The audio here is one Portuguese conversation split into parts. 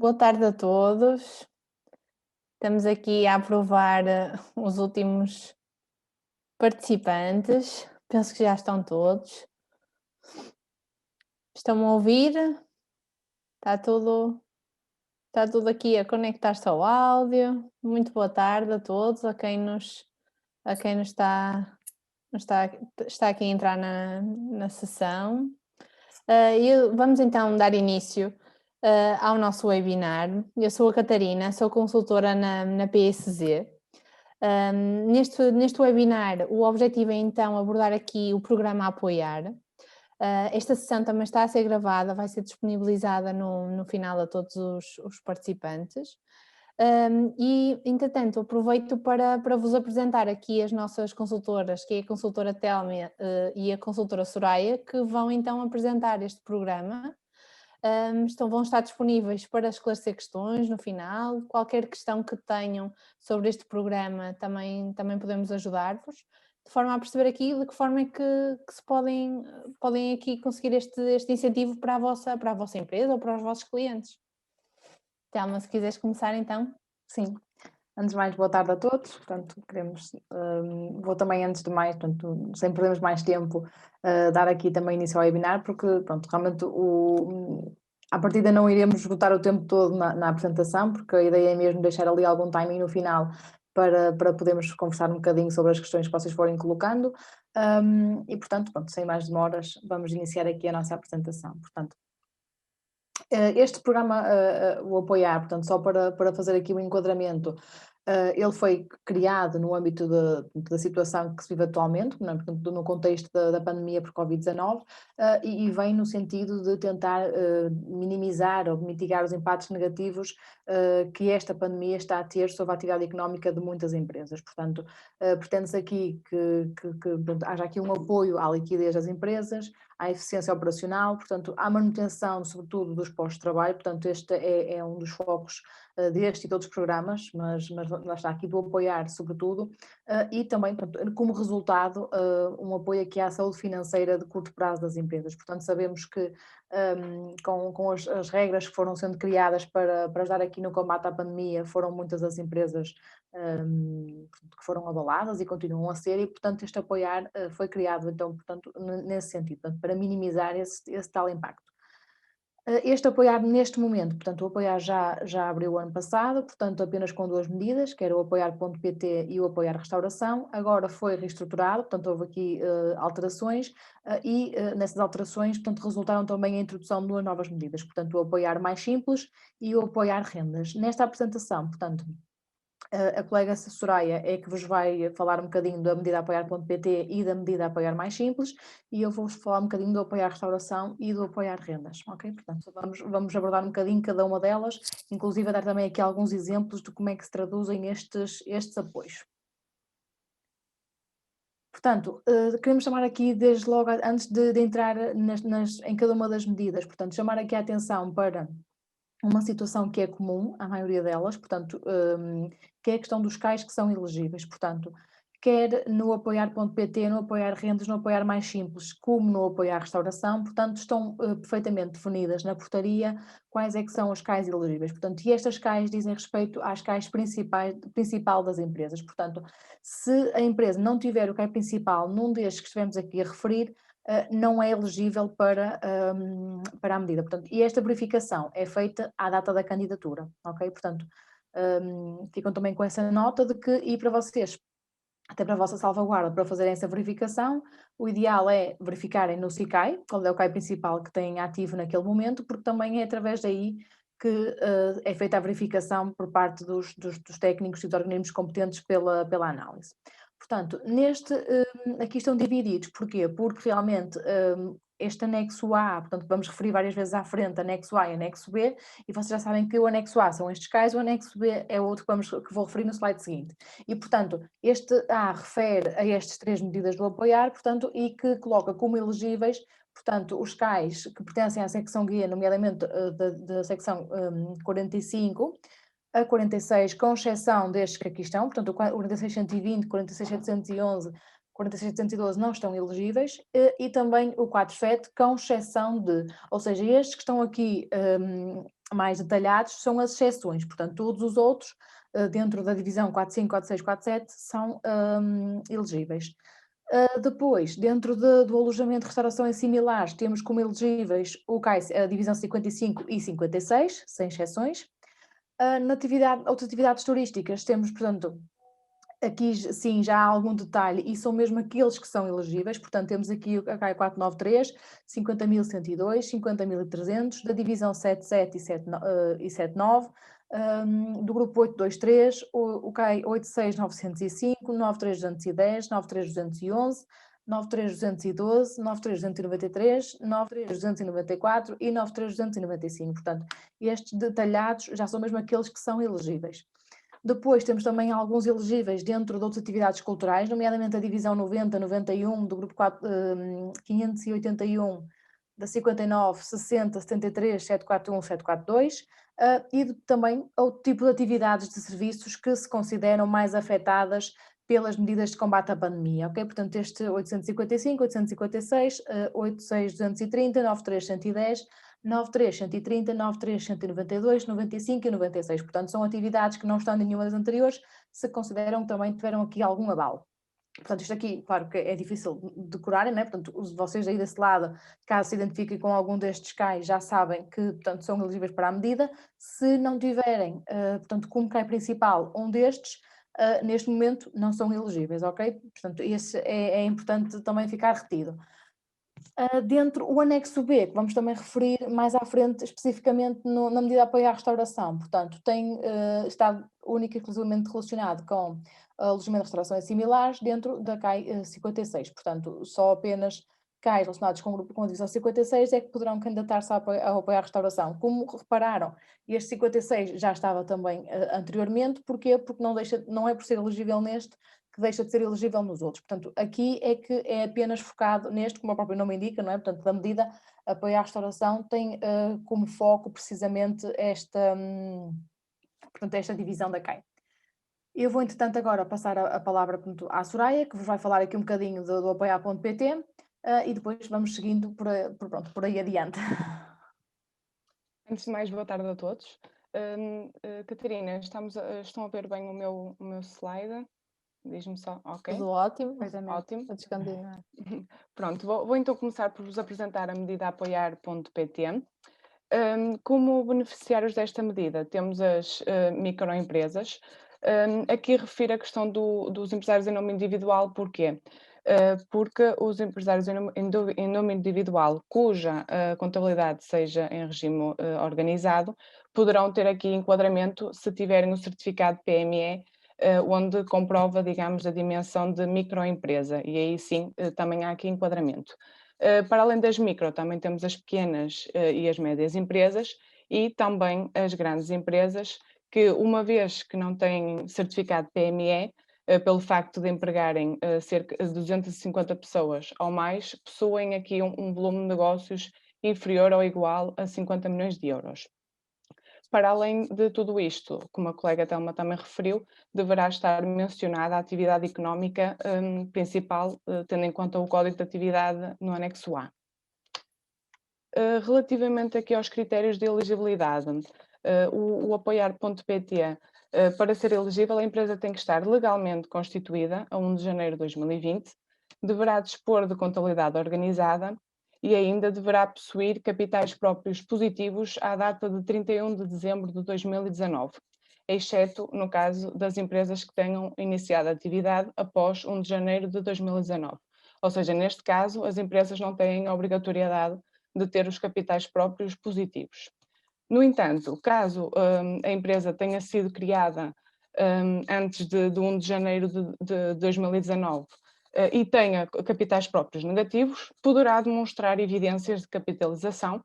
Boa tarde a todos. Estamos aqui a aprovar os últimos participantes. Penso que já estão todos. Estão-me a ouvir? Está tudo, está tudo aqui a conectar-se ao áudio. Muito boa tarde a todos, a quem nos está aqui a entrar na sessão. Vamos então dar início ao nosso webinar. Eu sou a Catarina, sou consultora na PSZ. Neste webinar, o objetivo é então abordar aqui o programa a apoiar. Esta sessão também está a ser gravada, vai ser disponibilizada no final a todos os participantes. Entretanto, aproveito para vos apresentar aqui as nossas consultoras, que é a consultora Telma e a consultora Soraya, que vão então apresentar este programa. Vão estar disponíveis para esclarecer questões no final. Qualquer questão que tenham sobre este programa também podemos ajudar-vos, de forma a perceber aqui de que forma é que se podem aqui conseguir este incentivo para a vossa empresa ou para os vossos clientes. Telma, se quiseres começar então. Sim. Antes de mais, boa tarde a todos. Portanto, vou também, antes de mais, portanto, sem perdermos mais tempo, dar aqui também início ao webinar, porque, pronto, realmente à partida não iremos esgotar o tempo todo na apresentação, porque a ideia é mesmo deixar ali algum timing no final para podermos conversar um bocadinho sobre as questões que vocês forem colocando. E, portanto, pronto, sem mais demoras, vamos iniciar aqui a nossa apresentação. Portanto, este programa, o Apoiar, portanto, só para fazer aqui um enquadramento, ele foi criado no âmbito da situação que se vive atualmente, não é? Portanto, no contexto da pandemia por Covid-19, e vem no sentido de tentar minimizar ou mitigar os impactos negativos que esta pandemia está a ter sobre a atividade económica de muitas empresas. Portanto, pretende-se aqui que haja aqui um apoio à liquidez das empresas, à eficiência operacional, portanto, à manutenção, sobretudo, dos postos de trabalho. Portanto, este é um dos focos deste e de outros programas, mas lá está, aqui do apoiar, sobretudo, e também, portanto, como resultado, um apoio aqui à saúde financeira de curto prazo das empresas. Portanto, sabemos que com as regras que foram sendo criadas para ajudar aqui no combate à pandemia, foram muitas as empresas que foram abaladas e continuam a ser, e portanto este apoiar foi criado então, portanto, nesse sentido, portanto, para minimizar esse tal impacto. Este apoiar neste momento, portanto o apoiar já abriu o ano passado, portanto apenas com duas medidas, que era o apoiar.pt e o apoiar restauração, agora foi reestruturado, portanto houve aqui alterações e nessas alterações, portanto, resultaram também a introdução de duas novas medidas, portanto o apoiar mais simples e o apoiar rendas. Nesta apresentação, portanto, a colega Soraya é que vos vai falar um bocadinho da medida apoiar.pt e da medida apoiar mais simples, e eu vou-vos falar um bocadinho do apoiar restauração e do apoiar rendas, ok? Portanto, vamos abordar um bocadinho cada uma delas, inclusive a dar também aqui alguns exemplos de como é que se traduzem estes apoios. Portanto, queremos chamar aqui desde logo, antes de entrar em cada uma das medidas, portanto, chamar aqui a atenção para uma situação que é comum à maioria delas, portanto, que é a questão dos CAIs que são elegíveis, portanto, quer no apoiar.pt, no apoiar rendas, no apoiar mais simples, como no apoiar restauração, portanto, estão perfeitamente definidas na portaria quais é que são os CAIs elegíveis, portanto, e estas CAIs dizem respeito às CAIs principal das empresas, portanto, se a empresa não tiver o CAI principal num destes que estivemos aqui a referir, não é elegível para a medida. Portanto, e esta verificação é feita à data da candidatura, ok? Portanto, ficam também com essa nota de que, e para vocês, até para a vossa salvaguarda, para fazerem essa verificação, o ideal é verificarem no SICAI, qual é o CAI principal que têm ativo naquele momento, porque também é através daí que é feita a verificação por parte dos técnicos e dos organismos competentes pela análise. Portanto, aqui estão divididos, porquê? Porque realmente este anexo A, portanto vamos referir várias vezes à frente, anexo A e anexo B, e vocês já sabem que o anexo A são estes CAIs, o anexo B é outro que vou referir no slide seguinte. E, portanto, este A refere a estas três medidas do apoiar, portanto, e que coloca como elegíveis, portanto, os CAIs que pertencem à secção G, nomeadamente da secção 45, a 46, com exceção destes que aqui estão, portanto, o 46.120, 46.711, 46.212 não estão elegíveis, e também o 4.7, com exceção de, ou seja, estes que estão aqui mais detalhados são as exceções, portanto todos os outros dentro da divisão 4.5, 4.6, 4.7 são elegíveis. Depois, dentro do alojamento de restauração em similares, temos como elegíveis o CAI, a divisão 55 e 56, sem exceções. Outras atividades turísticas, temos, portanto, aqui sim já há algum detalhe e são mesmo aqueles que são elegíveis, portanto temos aqui a CAI 493, 50.102, 50.300, da divisão 77 e 79, do grupo 823, o CAI 86.905, 93.210, 93.211, 93.212, 93.293, 93.294 e 93.295, portanto estes detalhados já são mesmo aqueles que são elegíveis. Depois temos também alguns elegíveis dentro de outras atividades culturais, nomeadamente a divisão 90, 91, do grupo 581, da 59, 60, 73, 741, 742, e também outro tipo de atividades de serviços que se consideram mais afetadas pelas medidas de combate à pandemia, ok? Portanto, este 855, 856, 86230, 93110, 93.130, 93.192, 95 e 96. Portanto, são atividades que não estão em nenhuma das anteriores, se consideram que também tiveram aqui algum abalo. Portanto, isto aqui, claro que é difícil decorarem, né? Portanto, vocês aí desse lado, caso se identifiquem com algum destes CAIs, já sabem que, portanto, são elegíveis para a medida. Se não tiverem, portanto, como CAI principal um destes, neste momento não são elegíveis, ok? Portanto, esse é importante também ficar retido. Dentro o anexo B, que vamos também referir mais à frente, especificamente na medida de apoio à restauração, portanto, está única e exclusivamente relacionado com alojamento de restauração e similares dentro da CAI 56, portanto, só apenas CAIs relacionados com a divisão 56 é que poderão candidatar-se ao apoio à restauração. Como repararam, este 56 já estava também anteriormente, porquê? Porque não é por ser elegível neste que deixa de ser elegível nos outros. Portanto, aqui é que é apenas focado neste, como o próprio nome indica, não é? Portanto, da medida apoio à restauração tem como foco precisamente portanto, esta divisão da CAI. Eu vou, entretanto, agora passar a palavra, portanto, à Soraya, que vos vai falar aqui um bocadinho do apoiar.pt e depois vamos seguindo por aí adiante. Antes de mais, boa tarde a todos. Catarina, estão a ver bem o meu slide? Diz-me só, ok? Tudo ótimo, Ótimo. podes continuar. Pronto, vou então começar por vos apresentar a medida apoiar.pt. Como beneficiários desta medida, temos as microempresas. Aqui refiro a questão dos empresários em nome individual, porquê? Porque os empresários em nome individual, cuja contabilidade seja em regime organizado, poderão ter aqui enquadramento se tiverem o certificado PME, onde comprova, digamos, a dimensão de microempresa, e aí sim também há aqui enquadramento. Para além das micro, também temos as pequenas e as médias empresas e também as grandes empresas que, uma vez que não têm certificado PME, pelo facto de empregarem cerca de 250 pessoas ou mais, possuem aqui um volume de negócios inferior ou igual a 50 milhões de euros. Para além de tudo isto, como a colega Telma também referiu, deverá estar mencionada a atividade económica principal, tendo em conta o Código de Atividade no anexo A. Relativamente aqui aos critérios de elegibilidade, o apoiar.pt, para ser elegível, a empresa tem que estar legalmente constituída a 1 de janeiro de 2020, deverá dispor de contabilidade organizada e ainda deverá possuir capitais próprios positivos à data de 31 de dezembro de 2019, exceto no caso das empresas que tenham iniciado a atividade após 1 de janeiro de 2019. Ou seja, neste caso, as empresas não têm a obrigatoriedade de ter os capitais próprios positivos. No entanto, caso a empresa tenha sido criada antes de 1 de janeiro de 2019 e tenha capitais próprios negativos, poderá demonstrar evidências de capitalização,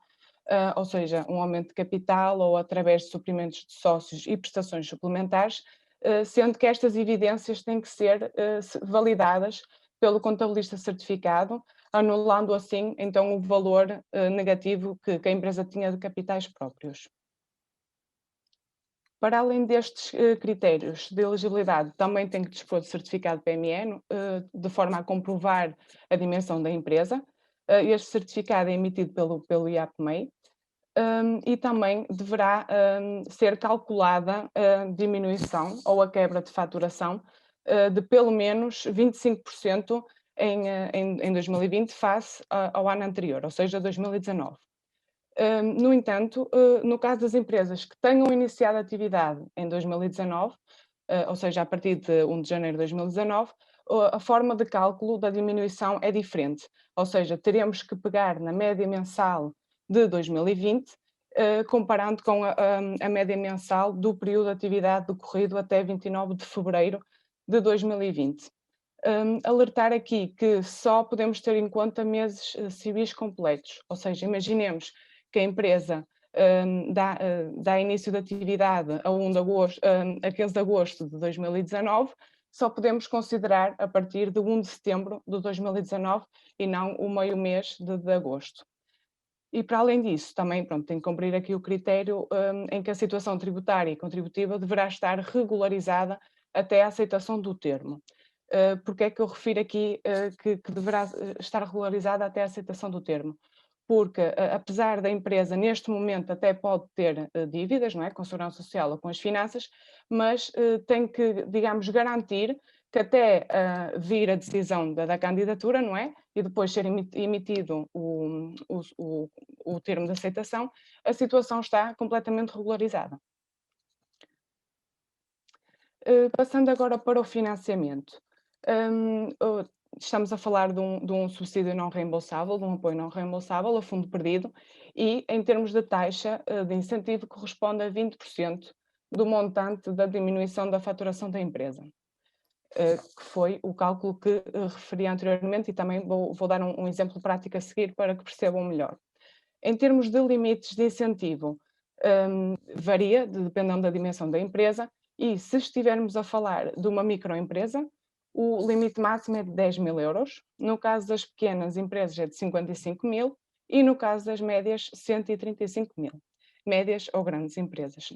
ou seja, um aumento de capital ou através de suprimentos de sócios e prestações suplementares, sendo que estas evidências têm que ser validadas pelo contabilista certificado, anulando assim então o valor negativo que a empresa tinha de capitais próprios. Para além destes critérios de elegibilidade, também tem que dispor de certificado PME, de forma a comprovar a dimensão da empresa. Este certificado é emitido pelo IAPMEI. E também deverá ser calculada a diminuição ou a quebra de faturação de pelo menos 25% em 2020 face ao ano anterior, ou seja, 2019. No entanto, no caso das empresas que tenham iniciado a atividade em 2019, ou seja, a partir de 1 de janeiro de 2019, a forma de cálculo da diminuição é diferente, ou seja, teremos que pegar na média mensal de 2020, comparando com a média mensal do período de atividade decorrido até 29 de fevereiro de 2020. Alertar aqui que só podemos ter em conta meses civis completos, ou seja, imaginemos que a empresa dá início de atividade a 1 de agosto, a 15 de agosto de 2019, só podemos considerar a partir de 1 de setembro de 2019 e não o meio mês de agosto. E para além disso, também tem que cumprir aqui o critério em que a situação tributária e contributiva deverá estar regularizada até a aceitação do termo. Porque é que eu refiro aqui que deverá estar regularizada até a aceitação do termo? Porque, apesar da empresa, neste momento, até pode ter dívidas, não é? Com a Segurança Social ou com as finanças, mas tem que, digamos, garantir que até vir a decisão da candidatura, não é? E depois ser emitido o termo de aceitação, a situação está completamente regularizada. Passando agora para o financiamento. Estamos a falar de um subsídio não reembolsável, de um apoio não reembolsável a fundo perdido, e em termos de taxa de incentivo corresponde a 20% do montante da diminuição da faturação da empresa, que foi o cálculo que referi anteriormente, e também vou dar um exemplo prático a seguir para que percebam melhor. Em termos de limites de incentivo, varia dependendo da dimensão da empresa, e se estivermos a falar de uma microempresa, o limite máximo é de 10.000 euros, no caso das pequenas empresas é de 55 mil e no caso das médias 135 mil, médias ou grandes empresas.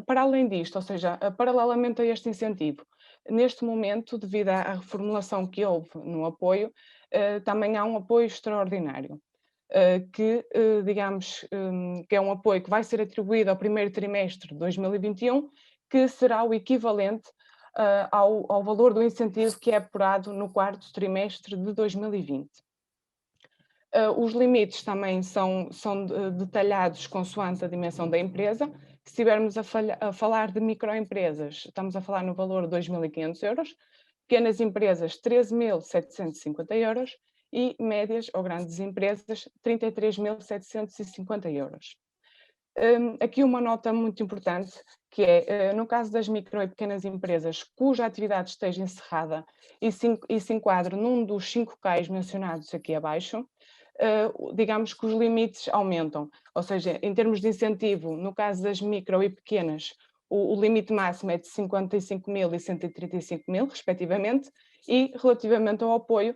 Para além disto, ou seja, paralelamente a este incentivo, neste momento, devido à reformulação que houve no apoio, também há um apoio extraordinário, que, digamos, que é um apoio que vai ser atribuído ao primeiro trimestre de 2021, que será o equivalente ao valor do incentivo que é apurado no quarto trimestre de 2020. Os limites também são detalhados consoante a dimensão da empresa. Se estivermos a falar de microempresas, estamos a falar no valor de 2.500 euros, pequenas empresas 13.750 euros e médias ou grandes empresas 33.750 euros. Aqui uma nota muito importante, que é, no caso das micro e pequenas empresas cuja atividade esteja encerrada e se enquadre num dos 5 CAIs mencionados aqui abaixo, digamos que os limites aumentam, ou seja, em termos de incentivo, no caso das micro e pequenas, o limite máximo é de 55 mil e 135 mil, respectivamente, e relativamente ao apoio,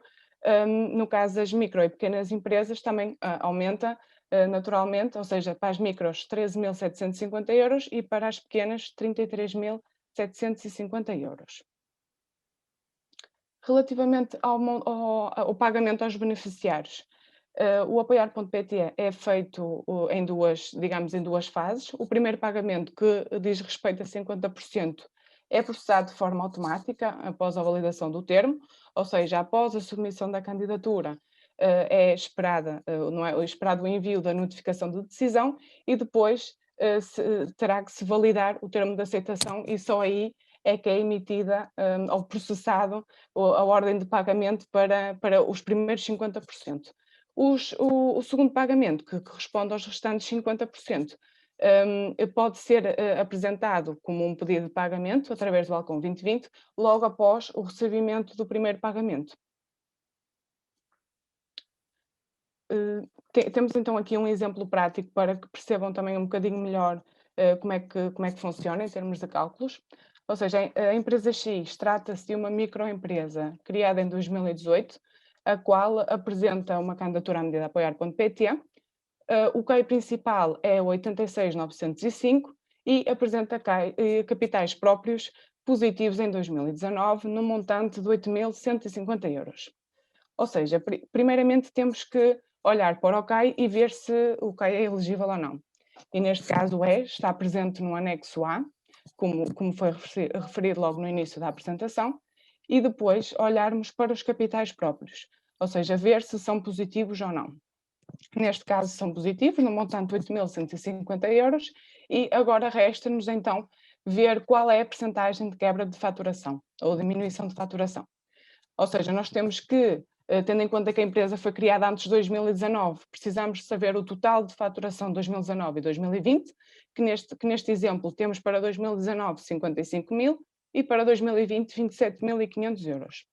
no caso das micro e pequenas empresas, também aumenta naturalmente, ou seja, para as micros 13.750 euros e para as pequenas 33.750 euros. Relativamente ao pagamento aos beneficiários, o apoiar.pt é feito em duas fases. O primeiro pagamento, que diz respeito a 50%, é processado de forma automática após a validação do termo, ou seja, após a submissão da candidatura, é esperado o envio da notificação de decisão e depois terá que se validar o termo de aceitação e só aí é que é emitida ou processado a ordem de pagamento para os primeiros 50%. O segundo pagamento, que corresponde aos restantes 50%, pode ser apresentado como um pedido de pagamento através do Balcão 2020, logo após o recebimento do primeiro pagamento. Temos então aqui um exemplo prático para que percebam também um bocadinho melhor como é que funciona em termos de cálculos. Ou seja, a empresa X trata-se de uma microempresa criada em 2018, a qual apresenta uma candidatura à medida apoiar.pt. O CAI principal é o 86.905 e apresenta capitais próprios positivos em 2019 no montante de 8.150 euros. Ou seja, primeiramente temos que olhar para o CAI e ver se o CAI é elegível ou não. E neste caso está presente no anexo A, como foi referido logo no início da apresentação, e depois olharmos para os capitais próprios, ou seja, ver se são positivos ou não. Neste caso são positivos, no montante de 8.150 euros, e agora resta-nos então ver qual é a percentagem de quebra de faturação, ou diminuição de faturação. Ou seja, nós temos que, tendo em conta que a empresa foi criada antes de 2019, precisamos saber o total de faturação de 2019 e 2020, que neste exemplo temos para 2019 55.000 e para 2020 27.500 euros.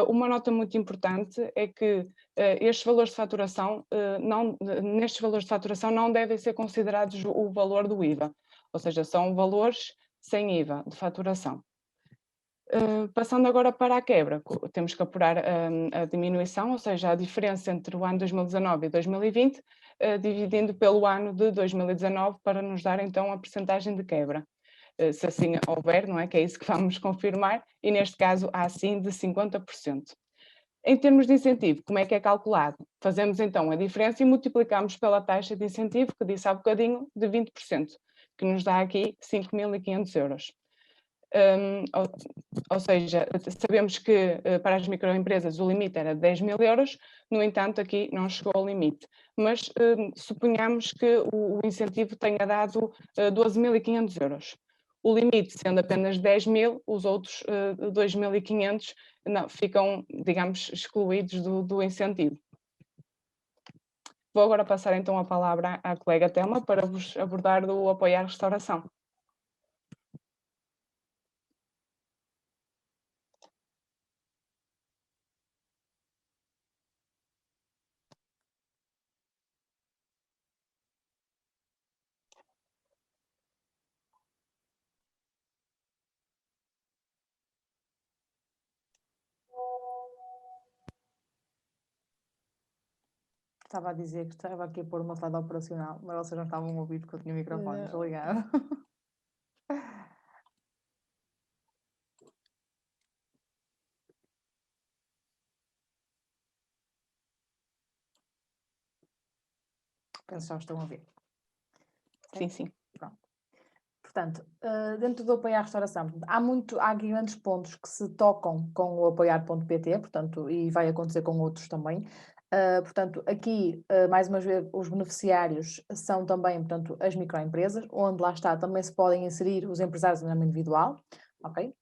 Uma nota muito importante é que estes valores de faturação, nestes valores de faturação não devem ser considerados o valor do IVA, ou seja, são valores sem IVA de faturação. Passando agora para a quebra, temos que apurar a diminuição, ou seja, a diferença entre o ano 2019 e 2020, dividindo pelo ano de 2019 para nos dar então a percentagem de quebra. Se assim houver, não é? Que é isso que vamos confirmar, e neste caso há sim de 50%. Em termos de incentivo, como é que é calculado? Fazemos então a diferença e multiplicamos pela taxa de incentivo, que disse há bocadinho, de 20%, que nos dá aqui 5.500 euros. Ou seja, sabemos que para as microempresas o limite era 10.000 euros, no entanto aqui não chegou ao limite, mas suponhamos que o incentivo tenha dado 12.500 euros. O limite sendo apenas 10.000, os outros 2.500 ficam, digamos, excluídos do incentivo. Vou agora passar então a palavra à colega Telma para vos abordar do apoio à restauração. Estava a dizer que estava aqui a pôr uma slide operacional, mas vocês não estavam a ouvir porque eu tinha o microfone desligado. Penso que já estão a ver. Sim, sim. Pronto. Portanto, dentro do apoio à restauração, há aqui grandes pontos que se tocam com o apoiar.pt, portanto, e vai acontecer com outros também. Portanto, aqui, mais uma vez, os beneficiários são também, portanto, as microempresas, onde lá está, também se podem inserir os empresários de maneira individual, ok?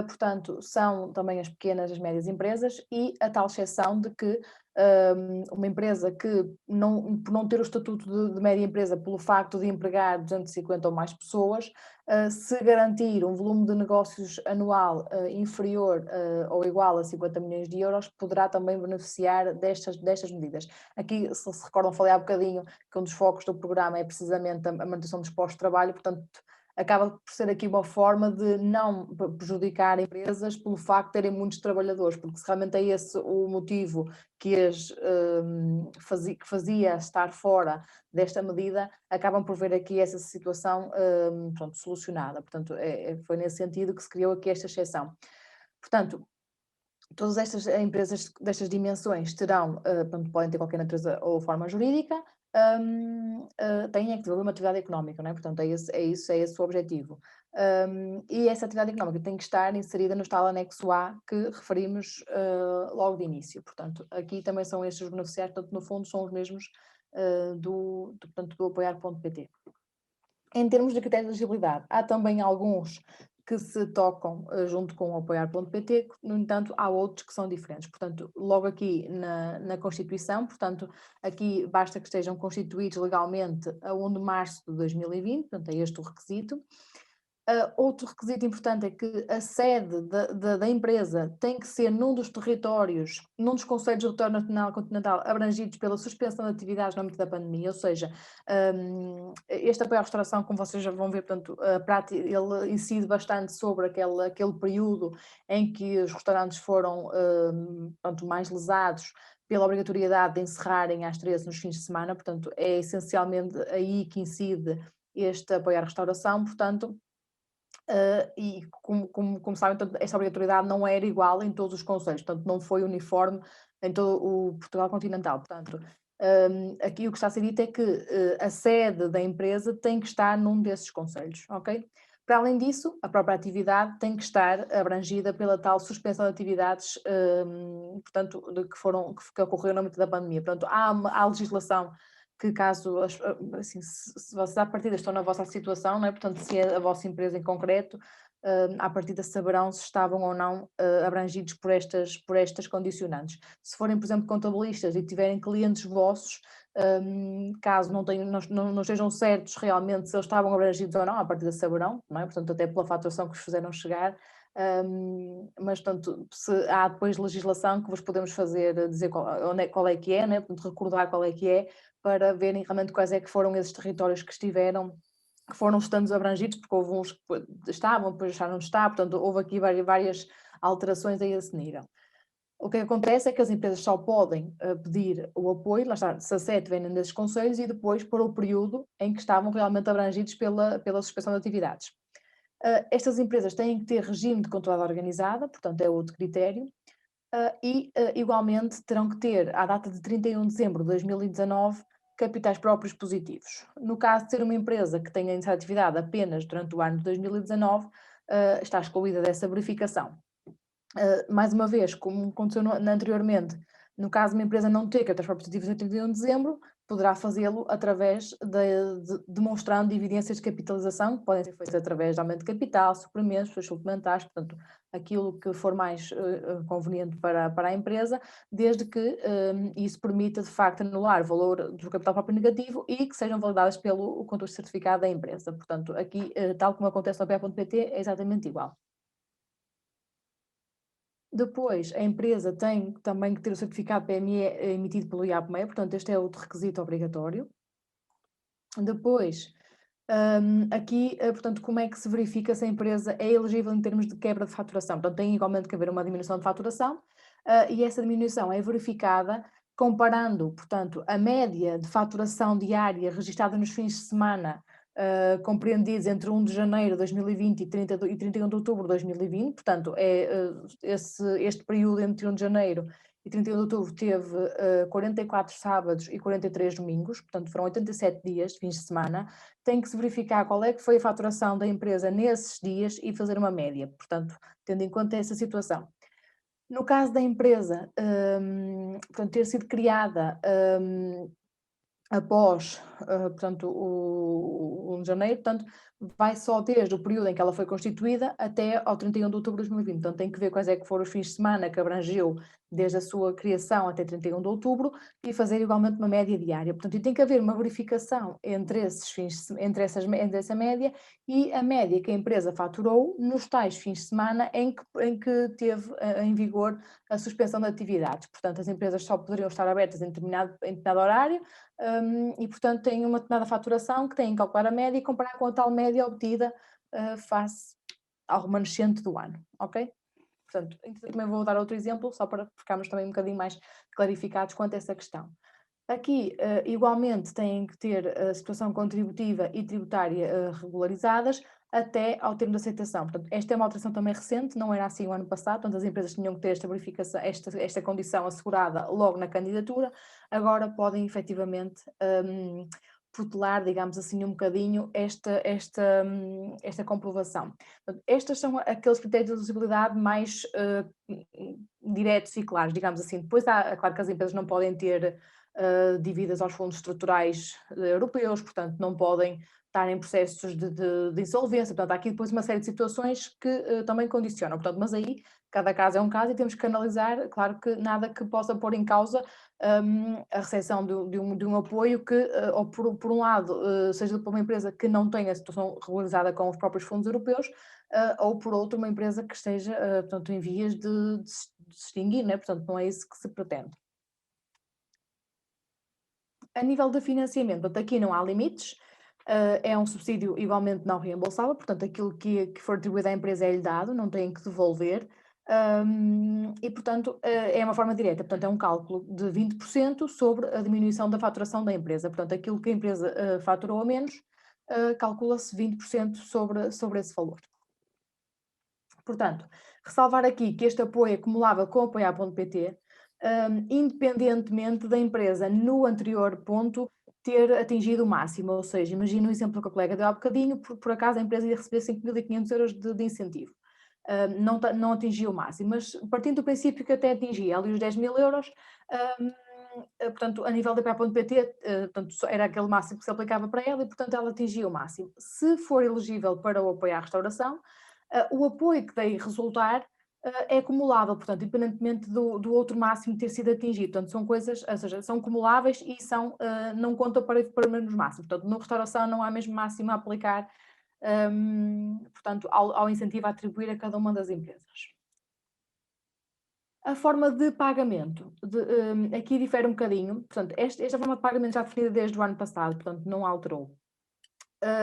Portanto, são também as pequenas e as médias empresas e a tal exceção de que uma empresa que, por não ter o estatuto de média empresa, pelo facto de empregar 250 ou mais pessoas, se garantir um volume de negócios anual inferior ou igual a 50 milhões de euros, poderá também beneficiar destas medidas. Aqui, se recordam, falei há bocadinho que um dos focos do programa é precisamente a manutenção dos postos de trabalho, portanto, acaba por ser aqui uma forma de não prejudicar empresas pelo facto de terem muitos trabalhadores, porque se realmente é esse o motivo que fazia estar fora desta medida, acabam por ver aqui essa situação pronto, solucionada. Portanto, foi nesse sentido que se criou aqui esta exceção. Portanto, todas estas empresas destas dimensões terão, portanto, podem ter qualquer natureza ou forma jurídica, têm que desenvolver uma atividade económica, não é? Portanto, é esse o objetivo. E essa atividade económica tem que estar inserida no tal anexo A que referimos logo de início. Portanto, aqui também são estes os beneficiários, portanto, no fundo são os mesmos do apoiar.pt. Em termos de critérios de elegibilidade, há também alguns que se tocam junto com o apoiar.pt, no entanto, há outros que são diferentes. Portanto, logo aqui na Constituição, portanto, aqui basta que estejam constituídos legalmente a 1 de março de 2020, portanto, é este o requisito. Outro requisito importante é que a sede da empresa tem que ser num dos territórios, num dos concelhos do território nacional continental abrangidos pela suspensão de atividades no âmbito da pandemia, ou seja, este apoio à restauração, como vocês já vão ver, portanto, ele incide bastante sobre aquele período em que os restaurantes foram portanto, mais lesados pela obrigatoriedade de encerrarem às 13 nos fins de semana, portanto, é essencialmente aí que incide este apoio à restauração, portanto, e como sabem, portanto, esta obrigatoriedade não era igual em todos os concelhos, portanto não foi uniforme em todo o Portugal continental. Portanto, aqui o que está a ser dito é que a sede da empresa tem que estar num desses concelhos, ok? Para além disso, a própria atividade tem que estar abrangida pela tal suspensão de atividades, portanto, que ocorreu no âmbito da pandemia. Portanto, há legislação que caso, assim, se vocês à partida estão na vossa situação, não é? Portanto, se é a vossa empresa em concreto, à partida saberão se estavam ou não abrangidos por estas condicionantes. Se forem, por exemplo, contabilistas e tiverem clientes vossos, caso não estejam certos realmente se eles estavam abrangidos ou não, à partida saberão, não é? Portanto, até pela faturação que vos fizeram chegar, mas portanto, se há depois legislação que vos podemos fazer, dizer qual é que é, né? Portanto, recordar qual é que é, para verem realmente quais é que foram esses territórios que foram estando abrangidos, porque houve uns que estavam, depois deixaram de estar, portanto houve aqui várias alterações a esse nível. O que acontece é que as empresas só podem pedir o apoio, lá está, se a sede vem nesses conselhos e depois para o período em que estavam realmente abrangidos pela suspensão de atividades. Estas empresas têm que ter regime de controlada organizada, portanto é outro critério, igualmente terão que ter, à data de 31 de dezembro de 2019, capitais próprios positivos. No caso de ser uma empresa que tenha iniciado atividade apenas durante o ano de 2019, está excluída dessa verificação. Mais uma vez, como aconteceu anteriormente, no caso de uma empresa não ter capitais próprios positivos em 31 de dezembro, poderá fazê-lo através de demonstrando evidências de capitalização, que podem ser feitas através de aumento de capital, suprimentos, suplementares, portanto, aquilo que for mais conveniente para a empresa, desde que isso permita, de facto, anular o valor do capital próprio negativo e que sejam validadas pelo controle certificado da empresa. Portanto, aqui, tal como acontece no PE.pt, é exatamente igual. Depois, a empresa tem também que ter o certificado PME emitido pelo IAPME, portanto, este é outro requisito obrigatório. Depois, aqui, portanto, como é que se verifica se a empresa é elegível em termos de quebra de faturação? Portanto, tem igualmente que haver uma diminuição de faturação, e essa diminuição é verificada comparando, portanto, a média de faturação diária registada nos fins de semana, compreendidos entre 1 de janeiro de 2020 e 31 de outubro de 2020, portanto, este período entre 1 de janeiro e 31 de outubro teve 44 sábados e 43 domingos, portanto foram 87 dias de fins de semana. Tem que se verificar qual é que foi a faturação da empresa nesses dias e fazer uma média, portanto, tendo em conta essa situação. No caso da empresa, portanto, ter sido criada após, portanto, o 1 de janeiro, portanto, vai só desde o período em que ela foi constituída até ao 31 de outubro de 2020. Então tem que ver quais é que foram os fins de semana que abrangeu desde a sua criação até 31 de outubro e fazer igualmente uma média diária. Portanto, e tem que haver uma verificação entre essa média e a média que a empresa faturou nos tais fins de semana em que teve em vigor a suspensão de atividades. Portanto, as empresas só poderiam estar abertas em determinado horário, e portanto têm uma determinada faturação que têm que calcular a média e comparar com a tal média obtida face ao remanescente do ano, ok? Portanto, também vou dar outro exemplo, só para ficarmos também um bocadinho mais clarificados quanto a essa questão. Aqui, igualmente, têm que ter a situação contributiva e tributária regularizadas até ao termo de aceitação. Portanto, esta é uma alteração também recente, não era assim o ano passado, portanto as empresas tinham que ter esta verificação, esta condição assegurada logo na candidatura, agora podem efetivamente protelar, digamos assim, um bocadinho esta comprovação. Portanto, estes são aqueles critérios de elegibilidade mais diretos e claros, digamos assim. Depois claro que as empresas não podem ter dívidas aos fundos estruturais europeus, portanto não podem estar em processos de insolvência. Portanto, há aqui depois uma série de situações que também condicionam. Portanto, mas aí cada caso é um caso e temos que analisar, claro que nada que possa pôr em causa a recepção de um apoio que, ou por um lado, seja para uma empresa que não tenha a situação regularizada com os próprios fundos europeus, ou por outro, uma empresa que esteja, portanto, em vias de se extinguir, né? Portanto, não é isso que se pretende. A nível de financiamento, portanto, aqui não há limites, é um subsídio igualmente não reembolsável, portanto, aquilo que for atribuído à empresa é-lhe dado, não tem que devolver, e, portanto, é uma forma direta, portanto, é um cálculo de 20% sobre a diminuição da faturação da empresa, portanto, aquilo que a empresa faturou a menos, calcula-se 20% sobre esse valor. Portanto, ressalvar aqui que este apoio é acumulável com o apoiar.pt, independentemente da empresa no anterior ponto ter atingido o máximo, ou seja, imagina o exemplo que a colega deu há bocadinho, por acaso a empresa ia receber 5.500 euros de incentivo. Não atingiu o máximo, mas partindo do princípio que até atingia ali os 10.000 euros, portanto, a nível da apoiar.pt, portanto, era aquele máximo que se aplicava para ela e, portanto, ela atingia o máximo. Se for elegível para o apoio à restauração, o apoio que daí resultar é acumulável, portanto, independentemente do outro máximo ter sido atingido. Portanto, são coisas, ou seja, são acumuláveis e não contam para menos máximo. Portanto, na restauração não há mesmo máximo a aplicar, portanto, ao incentivo a atribuir a cada uma das empresas. A forma de pagamento, aqui difere um bocadinho, portanto, esta forma de pagamento já definida desde o ano passado, portanto, não alterou.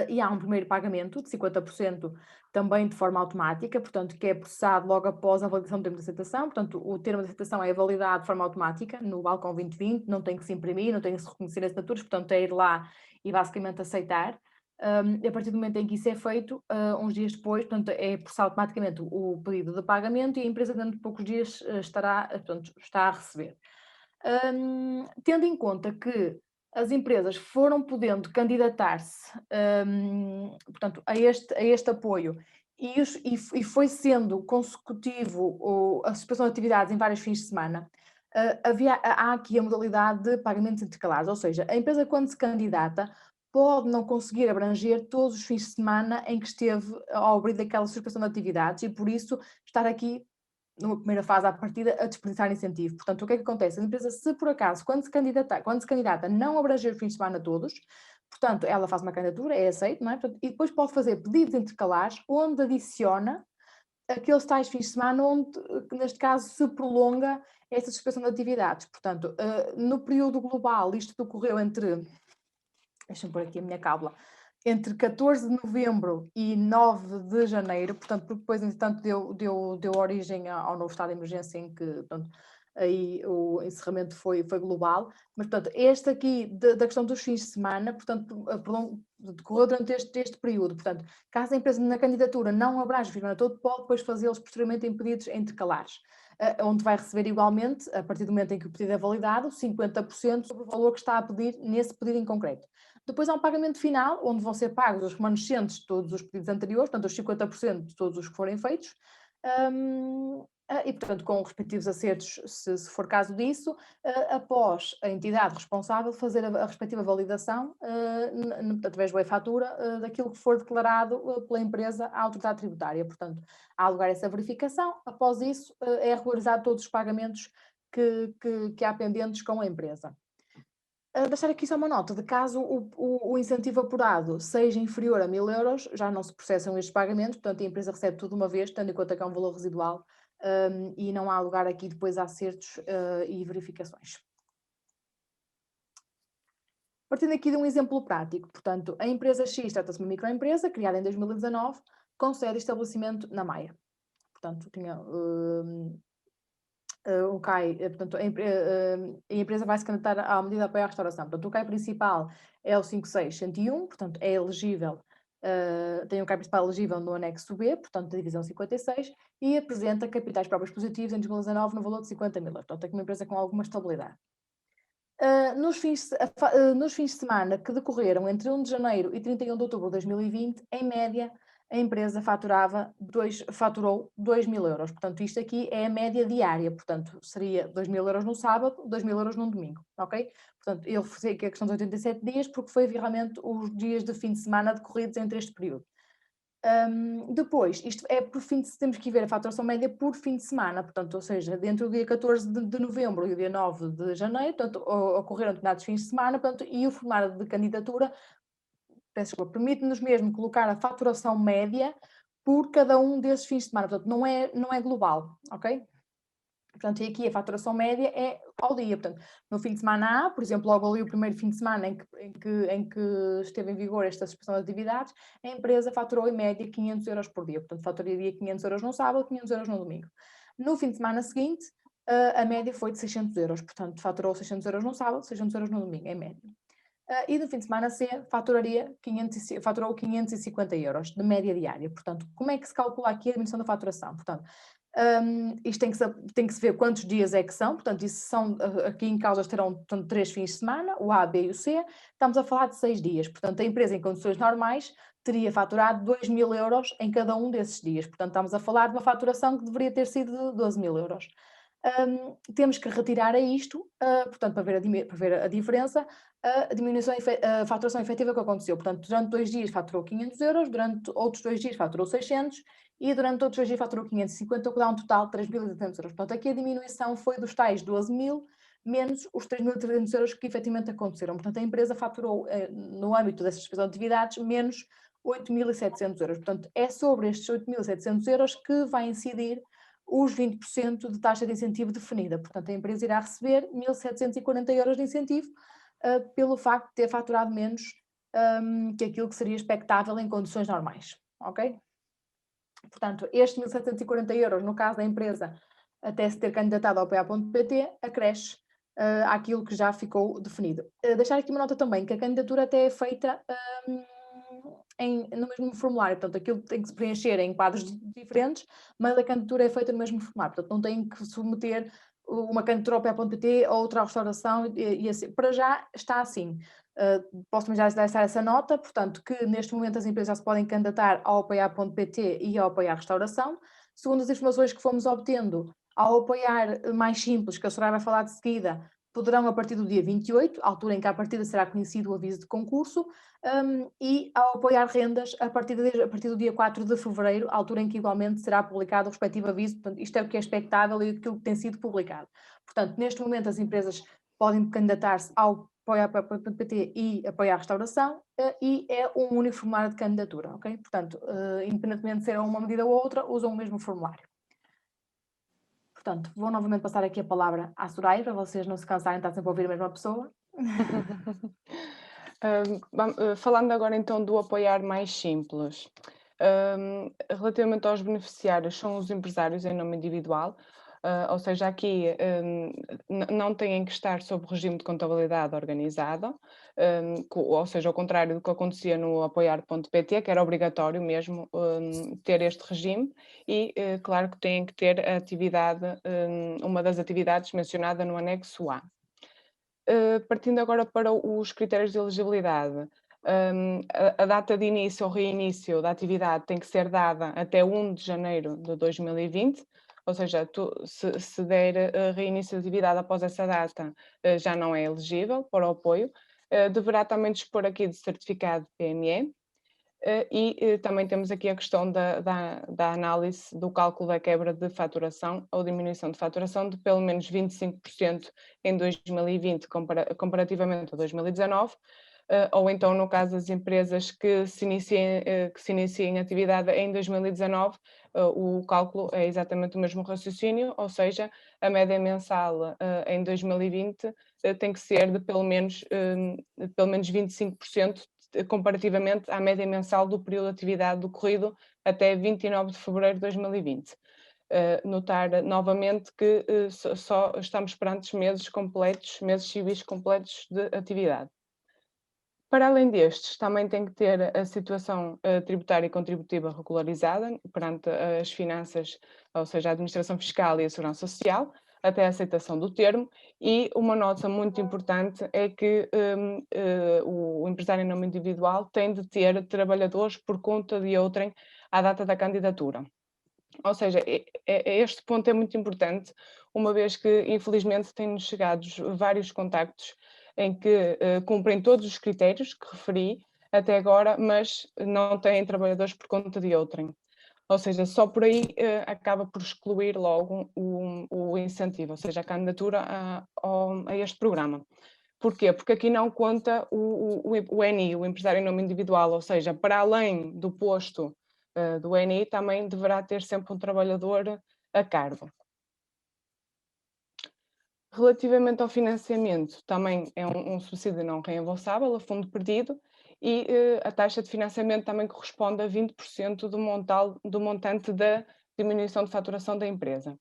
E há um primeiro pagamento de 50% também de forma automática, portanto, que é processado logo após a validação do termo de aceitação. Portanto, o termo de aceitação é validado de forma automática no balcão 2020, não tem que se imprimir, não tem que se reconhecer assinaturas, portanto, é ir lá e basicamente aceitar. A partir do momento em que isso é feito, uns dias depois, portanto, é processado automaticamente o pedido de pagamento e a empresa dentro de poucos dias está a receber. Tendo em conta que as empresas foram podendo candidatar-se, portanto, a este apoio e foi sendo consecutivo a suspensão de atividades em vários fins de semana, há aqui a modalidade de pagamentos intercalares, ou seja, a empresa quando se candidata pode não conseguir abranger todos os fins de semana em que esteve ao abrir daquela suspensão de atividades e por isso estar aqui numa primeira fase à partida, a desperdiçar incentivo. Portanto, o que é que acontece? A empresa, se por acaso, quando se candidata, não abranger os fins de semana todos, portanto, ela faz uma candidatura, é aceito, não é? Portanto, e depois pode fazer pedidos intercalares, onde adiciona aqueles tais fins de semana, onde, neste caso, se prolonga essa suspensão de atividades. Portanto, no período global, isto ocorreu entre, deixa-me pôr aqui a minha cábula, entre 14 de novembro e 9 de janeiro, portanto, porque depois, entretanto, deu origem ao novo estado de emergência em que, portanto, aí o encerramento foi global, mas, portanto, este aqui da questão dos fins de semana, portanto, decorreu durante este período, portanto, caso a empresa na candidatura não abrange o fim de semana todo, pode depois fazê-los posteriormente em pedidos intercalares, onde vai receber igualmente, a partir do momento em que o pedido é validado, 50% sobre o valor que está a pedir nesse pedido em concreto. Depois há um pagamento final, onde vão ser pagos os remanescentes de todos os pedidos anteriores, portanto, os 50% de todos os que forem feitos, e, portanto, com os respectivos acertos, se for caso disso, após a entidade responsável fazer a respectiva validação, através da e-fatura, daquilo que for declarado pela empresa à autoridade tributária. Portanto, há lugar a essa verificação, após isso, é regularizado todos os pagamentos que há pendentes com a empresa. Deixar aqui só uma nota, de caso o incentivo apurado seja inferior a 1.000 euros, já não se processam estes pagamentos, portanto a empresa recebe tudo de uma vez, tendo em conta que é um valor residual, e não há lugar aqui depois a acertos e verificações. Partindo aqui de um exemplo prático, portanto, a empresa X trata-se de uma microempresa, criada em 2019, com sede e estabelecimento na Maia. Portanto, tinha o CAI, portanto, a empresa vai se candidatar à medida de apoio à restauração. Portanto, o CAI principal é o 5601, portanto, é elegível, tem um CAI principal elegível no anexo B, portanto, da divisão 56, e apresenta capitais próprios positivos em 2019 no valor de 50.000 euros. Portanto, é uma empresa com alguma estabilidade. Nos fins de semana que decorreram entre 1 de janeiro e 31 de outubro de 2020, em média, a empresa faturou 2.000 euros. Portanto, isto aqui é a média diária, portanto, seria 2.000 euros no sábado, 2.000 euros num domingo, ok? Portanto, eu fiz aqui a questão dos 87 dias porque foi realmente os dias de fim de semana decorridos entre este período. Depois, isto é por temos que ver a faturação média por fim de semana, portanto, ou seja, entre o dia 14 de novembro e o dia 9 de janeiro, portanto, ocorreram determinados fins de semana, portanto, e o formulário de candidatura, peço desculpa, permite-nos mesmo colocar a faturação média por cada um desses fins de semana, portanto, não é global, ok? Portanto, e aqui a faturação média é ao dia. Portanto, no fim de semana A, por exemplo, logo ali o primeiro fim de semana em que esteve em vigor esta suspensão de atividades, a empresa faturou em média 500 euros por dia. Portanto, faturaria 500 euros no sábado, 500 euros no domingo. No fim de semana seguinte, a média foi de 600 euros. Portanto, faturou 600 euros no sábado, 600 euros no domingo, em média. E no fim de semana C, faturou 550 euros de média diária. Portanto, como é que se calcula aqui a diminuição da faturação? Portanto, isto tem que se ver quantos dias é que são, portanto, isso são, aqui em causa terão, portanto, 3 fins de semana, o A, B e o C, estamos a falar de 6 dias, portanto, a empresa em condições normais teria faturado 2.000 euros em cada um desses dias, portanto, estamos a falar de uma faturação que deveria ter sido de 12.000 euros. Temos que retirar a isto, portanto, para ver a diferença, a faturação efetiva que aconteceu. Portanto, durante 2 dias faturou 500 euros, durante outros 2 dias faturou 600 e durante outros 2 dias faturou 550, o que dá um total de 3.800 euros. Portanto, aqui a diminuição foi dos tais 12.000 menos os 3.300 euros que efetivamente aconteceram. Portanto, a empresa faturou, no âmbito dessas suspensão de atividades, menos 8.700 euros. Portanto, é sobre estes 8.700 euros que vai incidir os 20% de taxa de incentivo definida. Portanto, a empresa irá receber 1.740 euros de incentivo pelo facto de ter faturado menos que aquilo que seria expectável em condições normais, ok? Portanto, estes 1.740 euros, no caso da empresa, até se ter candidatado ao PA.pt, acresce àquilo que já ficou definido. Deixar aqui uma nota também, que a candidatura até é feita no mesmo formulário, portanto, aquilo tem que se preencher em quadros diferentes, mas a candidatura é feita no mesmo formulário, portanto, não tem que submeter uma candidatura ao PA.pt ou outra à restauração, e assim, para já está assim. Posso também já dar essa nota, portanto, que neste momento as empresas já se podem candidatar ao apoiar.pt e ao apoiar restauração. Segundo as informações que fomos obtendo, ao apoiar mais simples, que a Soraya vai falar de seguida, poderão a partir do dia 28, altura em que à partida será conhecido o aviso de concurso, e ao apoiar rendas a partir do dia 4 de fevereiro, altura em que igualmente será publicado o respectivo aviso. Portanto, isto é o que é expectável e aquilo que tem sido publicado. Portanto, neste momento as empresas podem candidatar-se ao apoiar.pt e apoiar a restauração, e é um único formulário de candidatura, ok? Portanto, independentemente de ser uma medida ou outra, usam o mesmo formulário. Portanto, vou novamente passar aqui a palavra à Soraya, para vocês não se cansarem de estar sempre a ouvir a mesma pessoa. Falando agora então do apoiar mais simples. Relativamente aos beneficiários, são os empresários em nome individual, ou seja, aqui não têm que estar sob regime de contabilidade organizada, ou seja, ao contrário do que acontecia no apoiar.pt, que era obrigatório mesmo ter este regime, e claro que têm que ter a atividade, uma das atividades mencionada no anexo A. Partindo agora para os critérios de elegibilidade, a data de início ou reinício da atividade tem que ser dada até 1 de janeiro de 2020, ou seja, se der reinício de atividade após essa data, já não é elegível para o apoio. Deverá também dispor aqui de certificado de PME. E também temos aqui a questão da análise do cálculo da quebra de faturação ou diminuição de faturação de pelo menos 25% em 2020 comparativamente a 2019, ou então no caso das empresas que se iniciem atividade em 2019, o cálculo é exatamente o mesmo raciocínio, ou seja, a média mensal em 2020 tem que ser de pelo menos 25% comparativamente à média mensal do período de atividade decorrido até 29 de fevereiro de 2020. Notar novamente que só estamos perante meses civis completos de atividade. Para além destes, também tem que ter a situação tributária e contributiva regularizada perante as finanças, ou seja, a administração fiscal e a segurança social, até a aceitação do termo, e uma nota muito importante é que o empresário em nome individual tem de ter trabalhadores por conta de outrem à data da candidatura. Ou seja, este ponto é muito importante, uma vez que, infelizmente, têm-nos chegado vários contactos em que cumprem todos os critérios que referi até agora, mas não têm trabalhadores por conta de outrem. Ou seja, só por aí acaba por excluir logo o incentivo, ou seja, a candidatura a este programa. Porquê? Porque aqui não conta o NI, o empresário em nome individual, ou seja, para além do posto do NI, também deverá ter sempre um trabalhador a cargo. Relativamente ao financiamento, também é um subsídio não reembolsável, a fundo perdido, e a taxa de financiamento também corresponde a 20% do montante da diminuição de faturação da empresa.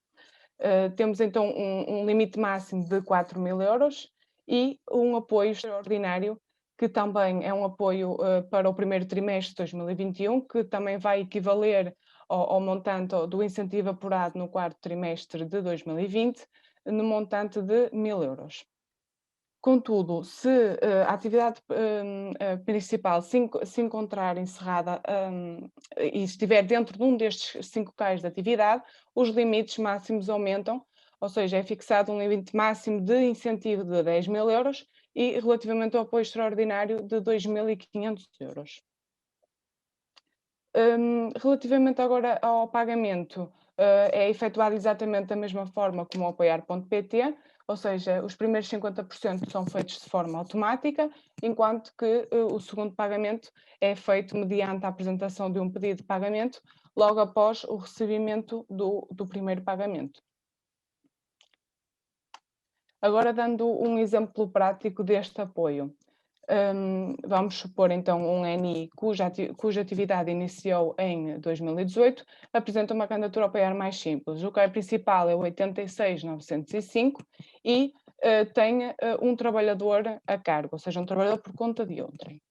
Temos então um limite máximo de 4.000 euros e um apoio extraordinário, que também é um apoio para o primeiro trimestre de 2021, que também vai equivaler ao montante do incentivo apurado no quarto trimestre de 2020, no montante de 1.000 euros. Contudo, se a atividade principal se encontrar encerrada e estiver dentro de um destes 5 cais de atividade, os limites máximos aumentam, ou seja, é fixado um limite máximo de incentivo de 10.000 euros e relativamente ao apoio extraordinário de 2.500 euros. Relativamente agora ao pagamento, é efetuado exatamente da mesma forma como o apoiar.pt, ou seja, os primeiros 50% são feitos de forma automática, enquanto que o segundo pagamento é feito mediante a apresentação de um pedido de pagamento, logo após o recebimento do primeiro pagamento. Agora, dando um exemplo prático deste apoio. Vamos supor então um NI cuja atividade iniciou em 2018, apresenta uma candidatura ao apoiar mais simples. O CAI principal é o 86.905 e tem um trabalhador a cargo, ou seja, um trabalhador por conta de outrem.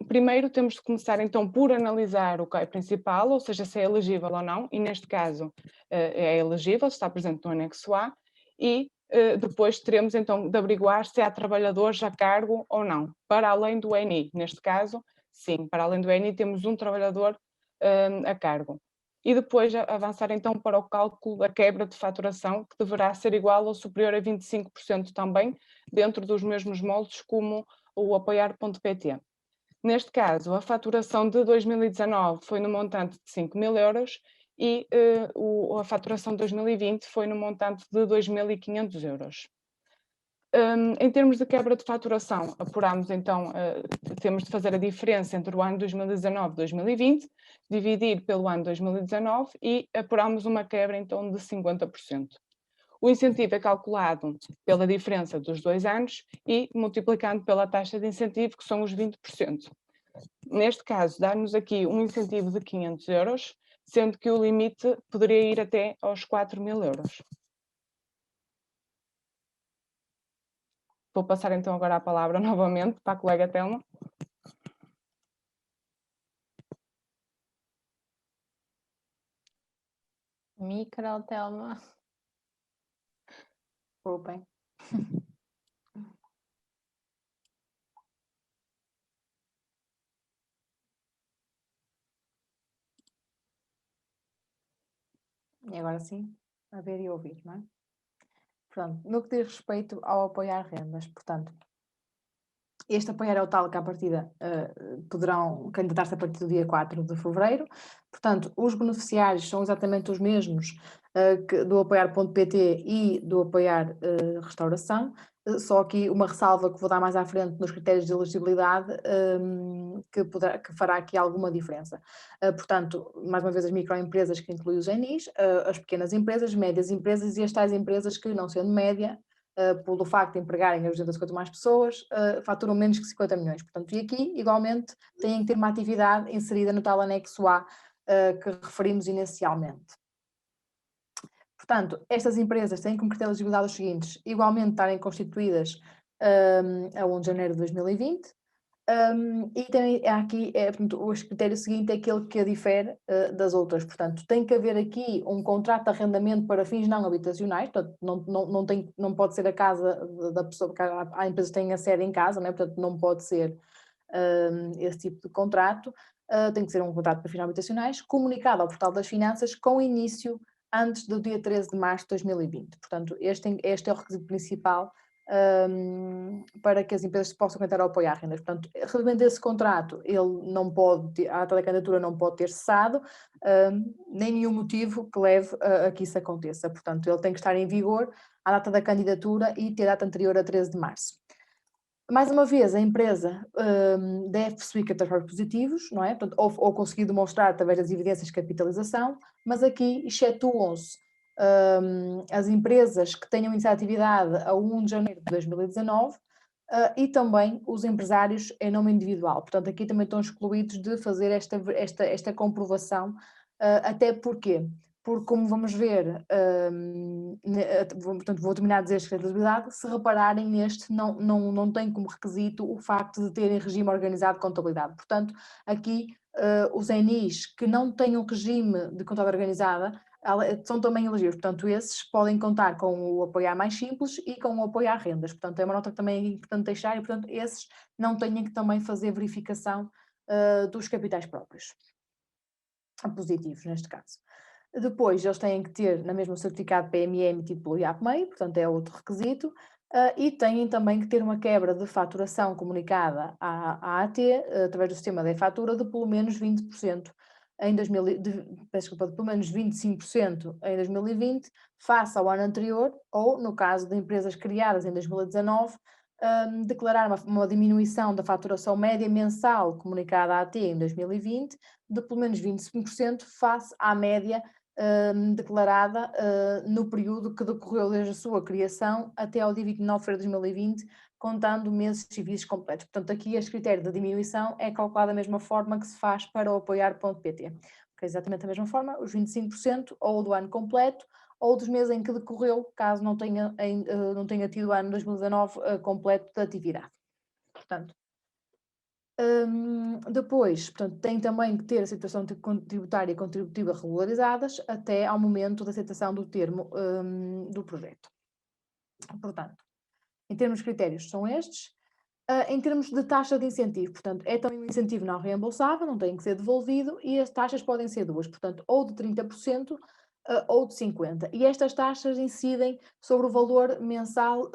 Primeiro temos de começar então por analisar o CAI principal, ou seja, se é elegível ou não, e neste caso é elegível, está presente no anexo A, e depois teremos então de averiguar se há trabalhadores a cargo ou não, para além do NI. Neste caso, sim, para além do NI temos um trabalhador a cargo. E depois avançar então para o cálculo da quebra de faturação, que deverá ser igual ou superior a 25% também, dentro dos mesmos moldes como o apoiar.pt. Neste caso, a faturação de 2019 foi no montante de 5.000 euros e a faturação de 2020 foi no montante de 2.500 euros. Em termos de quebra de faturação, apuramos então, temos de fazer a diferença entre o ano 2019 e 2020, dividir pelo ano 2019 e apuramos uma quebra então de 50%. O incentivo é calculado pela diferença dos 2 anos e multiplicando pela taxa de incentivo, que são os 20%. Neste caso, dá-nos aqui um incentivo de 500 euros, sendo que o limite poderia ir até aos 4.000 euros. Vou passar então agora a palavra novamente para a colega Telma. Micro, Telma. Desculpem. E agora sim, a ver e ouvir, não é? Pronto, no que diz respeito ao apoiar rendas, portanto, este apoiar é o tal que à partida poderão candidatar-se a partir do dia 4 de fevereiro. Portanto, os beneficiários são exatamente os mesmos do apoiar.pt e do apoiar restauração, só aqui uma ressalva que vou dar mais à frente nos critérios de elegibilidade que fará aqui alguma diferença. Portanto, mais uma vez as microempresas que incluem os NIs, as pequenas empresas, médias empresas e as tais empresas que, não sendo média, pelo facto de empregarem 250 mais pessoas, faturam menos que 50 milhões. Portanto, e aqui, igualmente, têm que ter uma atividade inserida no tal anexo A que referimos inicialmente. Portanto, estas empresas têm como critério de elegibilidade os seguintes: igualmente estarem constituídas a 1 de janeiro de 2020, e também aqui, portanto, o critério seguinte é aquele que a difere das outras. Portanto, tem que haver aqui um contrato de arrendamento para fins não habitacionais, portanto, não pode ser a casa da pessoa, porque há empresas que têm a sede em casa, não é? Portanto, não pode ser esse tipo de contrato. tem que ser um contrato para fins habitacionais, comunicado ao Portal das Finanças com início antes do dia 13 de março de 2020. Portanto, este é o requisito principal para que as empresas possam tentar apoiar rendas. Portanto, relativamente a esse contrato, ele não pode, a ata da candidatura não pode ter cessado, nem nenhum motivo que leve a que isso aconteça. Portanto, ele tem que estar em vigor à data da candidatura e ter data anterior a 13 de março. Mais uma vez, a empresa deve possuir capitais positivos, não é? Portanto, ou conseguir demonstrar através das evidências de capitalização, mas aqui excetuam-se as empresas que tenham iniciado atividade a 1 de janeiro de 2019 e também os empresários em nome individual. Portanto, aqui também estão excluídos de fazer esta comprovação, até porque, como vamos ver, portanto, vou terminar a dizer a elegibilidade, se repararem neste, não tem como requisito o facto de terem regime organizado de contabilidade. Portanto, aqui os ENIs que não têm um regime de contabilidade organizada são também elegíveis, portanto esses podem contar com o apoiar mais simples e com o apoiar rendas, portanto é uma nota que também é importante deixar e portanto esses não têm que também fazer verificação dos capitais próprios, positivos neste caso. Depois eles têm que ter na mesma certificado PME emitido pelo IAPMEI, portanto é outro requisito, e têm também que ter uma quebra de faturação comunicada à AT, através do sistema de e-fatura, de pelo menos 20%. Pelo menos 25% em 2020, face ao ano anterior, ou, no caso de empresas criadas em 2019, declarar uma diminuição da faturação média mensal comunicada à AT em 2020 de pelo menos 25% face à média declarada no período que decorreu desde a sua criação até ao dia 29 de fevereiro de 2020, contando meses civis completos. Portanto, aqui este critério da diminuição é calculado da mesma forma que se faz para o apoiar.pt. É exatamente da mesma forma, os 25% ou do ano completo ou dos meses em que decorreu, caso não tenha tido o ano 2019 completo de atividade. Portanto, depois, portanto, tem também que ter a situação tributária e contributiva regularizadas até ao momento da aceitação do termo do projeto. Portanto, em termos de critérios são estes. Em termos de taxa de incentivo, portanto, é também um incentivo não reembolsável, não tem que ser devolvido e as taxas podem ser duas, portanto, ou de 30% ou de 50%. E estas taxas incidem sobre o valor mensal,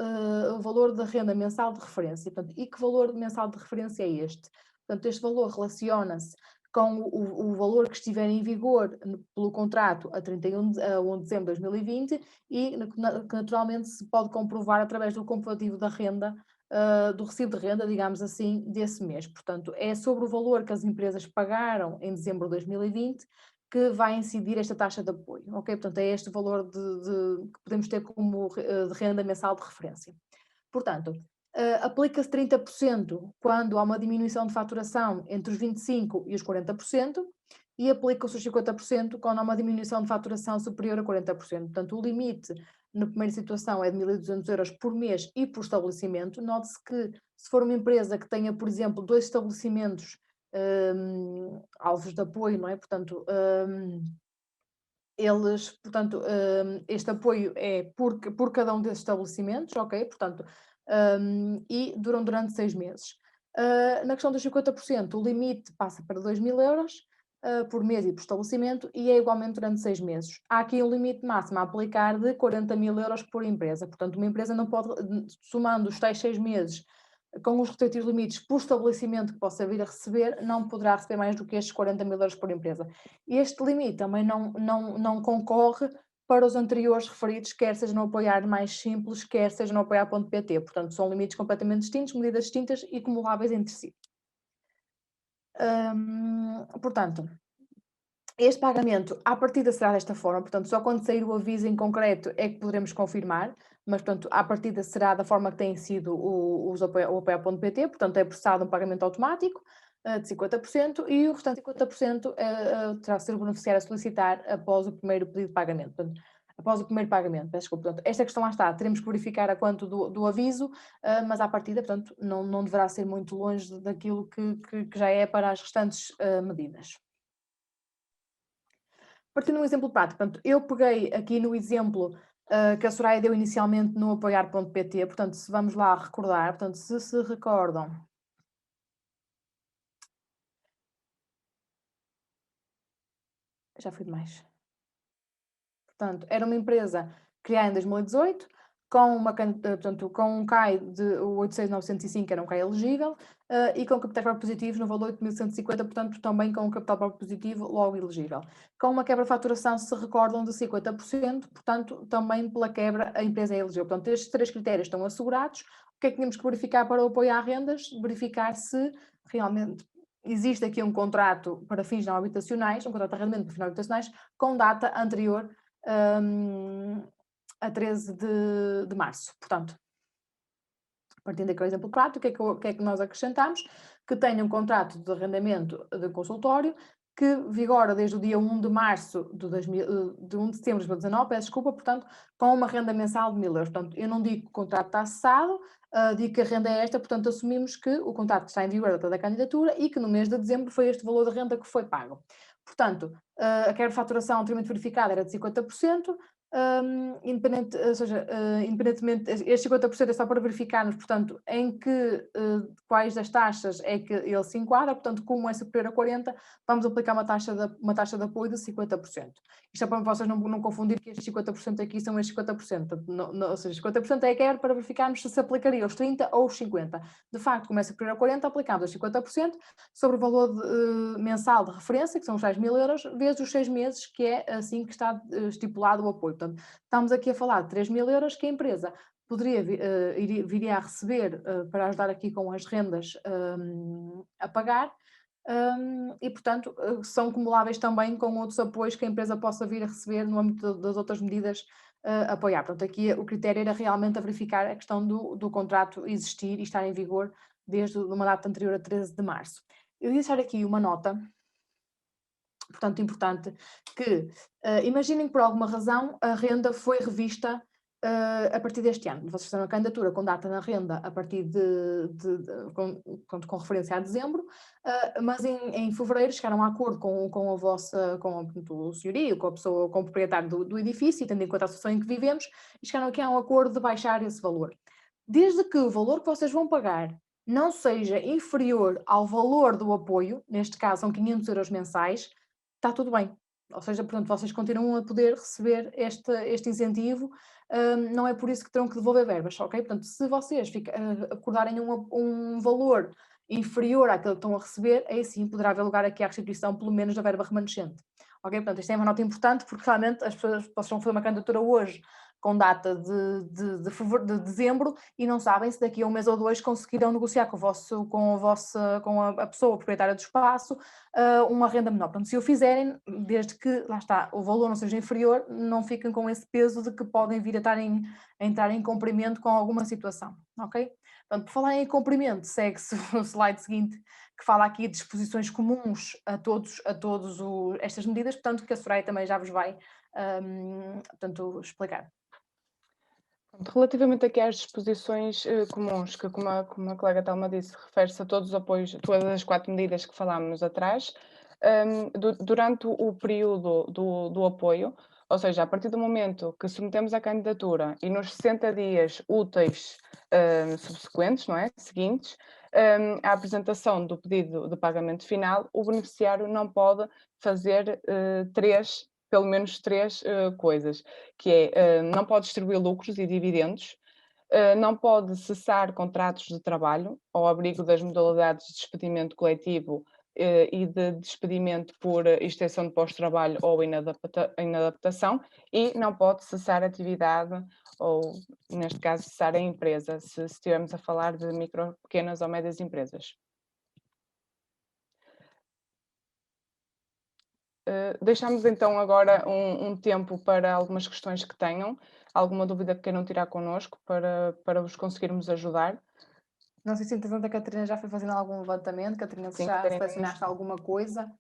o valor da renda mensal de referência. Portanto, e que valor mensal de referência é este? Portanto, este valor relaciona-se com o valor que estiver em vigor pelo contrato a 31 de dezembro de 2020 e que naturalmente se pode comprovar através do comprovativo da renda, do recibo de renda, digamos assim, desse mês. Portanto, é sobre o valor que as empresas pagaram em dezembro de 2020 que vai incidir esta taxa de apoio, ok? Portanto, é este valor que podemos ter como de renda mensal de referência. Portanto, aplica-se 30% quando há uma diminuição de faturação entre os 25% e os 40%, e aplica-se os 50% quando há uma diminuição de faturação superior a 40%. Portanto, o limite na primeira situação é de 1.200 euros por mês e por estabelecimento. Note-se que se for uma empresa que tenha, por exemplo, 2 estabelecimentos alvos de apoio, não é? Portanto, este apoio é por cada um desses estabelecimentos, ok? Portanto, e duram durante 6 meses. Na questão dos 50%, o limite passa para 2.000 euros por mês e por estabelecimento e é igualmente durante 6 meses. Há aqui um limite máximo a aplicar de 40.000 euros por empresa. Portanto, uma empresa não pode, somando os tais 6 meses com os respectivos limites por estabelecimento que possa vir a receber, não poderá receber mais do que estes 40.000 euros por empresa. Este limite também não concorre para os anteriores referidos, quer seja no apoiar mais simples, quer seja no apoiar.pt. Portanto, são limites completamente distintos, medidas distintas e cumuláveis entre si. Portanto, este pagamento, à partida, será desta forma, portanto, só quando sair o aviso em concreto é que poderemos confirmar, mas, portanto, à partida será da forma que tem sido o apoiar.pt, portanto, é processado um pagamento automático de 50% e o restante 50% terá de ser o beneficiário a solicitar após o primeiro pedido de pagamento. Portanto, após o primeiro pagamento, peço desculpa. Portanto, esta questão lá está, teremos que verificar a quanto do aviso, mas à partida, portanto, não deverá ser muito longe daquilo que já é para as restantes medidas. Partindo de um exemplo prático, portanto, eu peguei aqui no exemplo que a Soraya deu inicialmente no apoiar.pt, portanto, se vamos lá recordar, portanto, se recordam, Já fui demais. Portanto, era uma empresa criada em 2018, portanto, com um CAI de 86905, que era um CAI elegível, e com capitais próprios positivos no valor de 8.150, portanto, também com um capital próprio positivo, logo elegível. Com uma quebra de faturação, se recordam, de 50%, portanto, também pela quebra a empresa é elegível. Portanto, estes 3 critérios estão assegurados. O que é que tínhamos que verificar para o apoio a rendas? Verificar se realmente existe aqui um contrato para fins não habitacionais, um contrato de arrendamento para fins não habitacionais, com data anterior a 13 de março. Portanto, partindo aqui ao exemplo prático, o que é que nós acrescentamos? Que tenha um contrato de arrendamento de consultório que vigora desde o dia 1 de março de 1 de setembro de 2019, peço desculpa, portanto, com uma renda mensal de 1.000 euros. Portanto, eu não digo que o contrato está cessado, digo que a renda é esta, portanto, assumimos que o contrato está em vigor da data da candidatura e que no mês de dezembro foi este valor de renda que foi pago. Portanto, a quebra de faturação anteriormente verificada era de 50%, independentemente, este 50% é só para verificarmos, portanto, em que, quais das taxas é que ele se enquadra, portanto, como é superior a 40%, vamos aplicar uma taxa de apoio de 50%. Isto é para vocês não confundir que estes 50% aqui são estes 50%, ou seja, 50% é a quebra para verificarmos se aplicaria os 30% ou os 50%. De facto, como é superior a 40%, aplicamos os 50% sobre o valor mensal de referência, que são os 6.000 euros, vezes os 6 meses, que é assim que está estipulado o apoio. Portanto, estamos aqui a falar de 3.000 euros que a empresa viria a receber para ajudar aqui com as rendas a pagar, e, portanto, são cumuláveis também com outros apoios que a empresa possa vir a receber no âmbito das outras medidas a apoiar. Portanto, aqui o critério era realmente a verificar a questão do contrato existir e estar em vigor desde uma data anterior a 13 de março. Eu ia deixar aqui uma nota, portanto, importante, que imaginem que por alguma razão a renda foi revista a partir deste ano. Vocês fizeram a candidatura com data na renda a partir com referência a dezembro, mas em fevereiro chegaram a acordo com o senhorio, com a pessoa, com o proprietário do edifício, e tendo em conta a situação em que vivemos, e chegaram aqui a um acordo de baixar esse valor. Desde que o valor que vocês vão pagar não seja inferior ao valor do apoio, neste caso são 500 euros mensais, está tudo bem. Ou seja, portanto, vocês continuam a poder receber este incentivo, não é por isso que terão que devolver verbas, ok? Portanto, se vocês acordarem um valor inferior àquele que estão a receber, aí sim poderá haver lugar aqui à restituição, pelo menos da verba remanescente. Ok? Portanto, isto é uma nota importante, porque realmente as pessoas possam fazer uma candidatura hoje com data de dezembro e não sabem se daqui a um mês ou dois conseguirão negociar com a pessoa proprietária do espaço uma renda menor. Portanto, se o fizerem, desde que, lá está, o valor não seja inferior, não fiquem com esse peso de que podem vir a entrar em cumprimento com alguma situação, ok? Portanto, por falar em cumprimento, segue-se o slide seguinte, que fala aqui de disposições comuns a todos estas medidas, portanto, que a Soraya também já vos vai, portanto, explicar. Relativamente aqui às disposições comuns, que como a colega Telma disse, refere-se a todos os apoios, todas as 4 medidas que falámos atrás, durante o período do apoio, ou seja, a partir do momento que submetemos a candidatura e nos 60 dias úteis subsequentes, não é? Seguintes, a apresentação do pedido de pagamento final, o beneficiário não pode fazer pelo menos 3 coisas, que é, não pode distribuir lucros e dividendos, não pode cessar contratos de trabalho ao abrigo das modalidades de despedimento coletivo e de despedimento por extensão de pós-trabalho ou inadaptação, e não pode cessar atividade ou, neste caso, cessar a empresa, se estivermos a falar de micro, pequenas ou médias empresas. Deixamos então agora um tempo para algumas questões que tenham, alguma dúvida que queiram tirar connosco para vos conseguirmos ajudar. Não sei se entretanto a Catarina já foi fazendo algum levantamento, Catarina, se já selecionaste alguma coisa.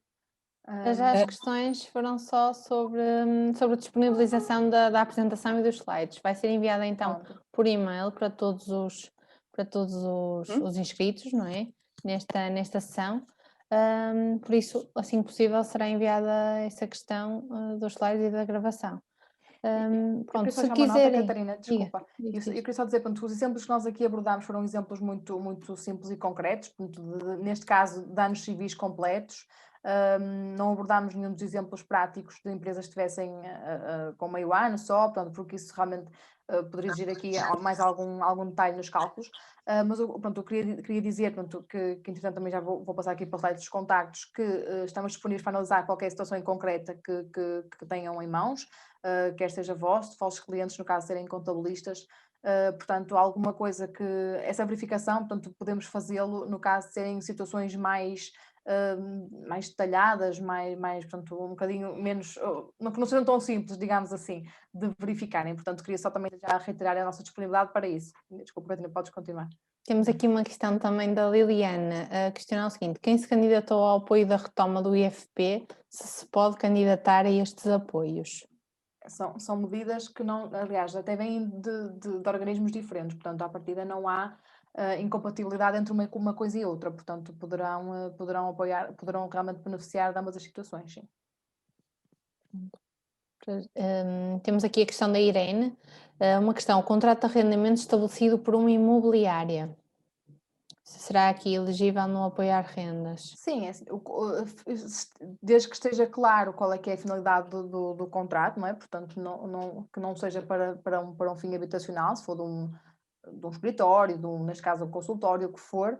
Já as questões foram só sobre a disponibilização da apresentação e dos slides. Vai ser enviada então por e-mail para todos os inscritos, não é? Nesta sessão. Por isso, assim que possível, será enviada essa questão dos slides e da gravação. Pronto, se quiserem... Catarina, desculpa. Eu queria só dizer, os exemplos que nós aqui abordámos foram exemplos muito, muito simples e concretos, neste caso, danos civis completos. não abordámos nenhum dos exemplos práticos de empresas que estivessem com meio ano só, portanto, porque isso realmente poderia exigir aqui mais algum detalhe nos cálculos, mas eu queria dizer, portanto, que entretanto também já vou passar aqui para os sites dos contactos, que estamos disponíveis para analisar qualquer situação em concreta que tenham em mãos, quer seja vossos clientes, no caso de serem contabilistas. Portanto, alguma coisa que essa verificação, portanto, podemos fazê-lo no caso de serem situações mais detalhadas, portanto, um bocadinho menos, que não sejam tão simples, digamos assim, de verificarem. Portanto, queria só também já reiterar a nossa disponibilidade para isso. Desculpa, Catarina, podes continuar. Temos aqui uma questão também da Liliana, a questionar o seguinte: quem se candidatou ao apoio da retoma do IFP, se pode candidatar a estes apoios? São medidas que não, aliás, até vêm de organismos diferentes, portanto, à partida não há incompatibilidade entre uma coisa e outra, portanto, poderão apoiar, poderão realmente beneficiar de ambas as situações, sim. Temos aqui a questão da Irene, uma questão: o contrato de arrendamento estabelecido por uma imobiliária, será aqui elegível no apoiar rendas? Sim, desde que esteja claro qual é que é a finalidade do contrato, não é? Portanto, que não seja para um fim habitacional, se for de um escritório, neste caso um consultório, o que for,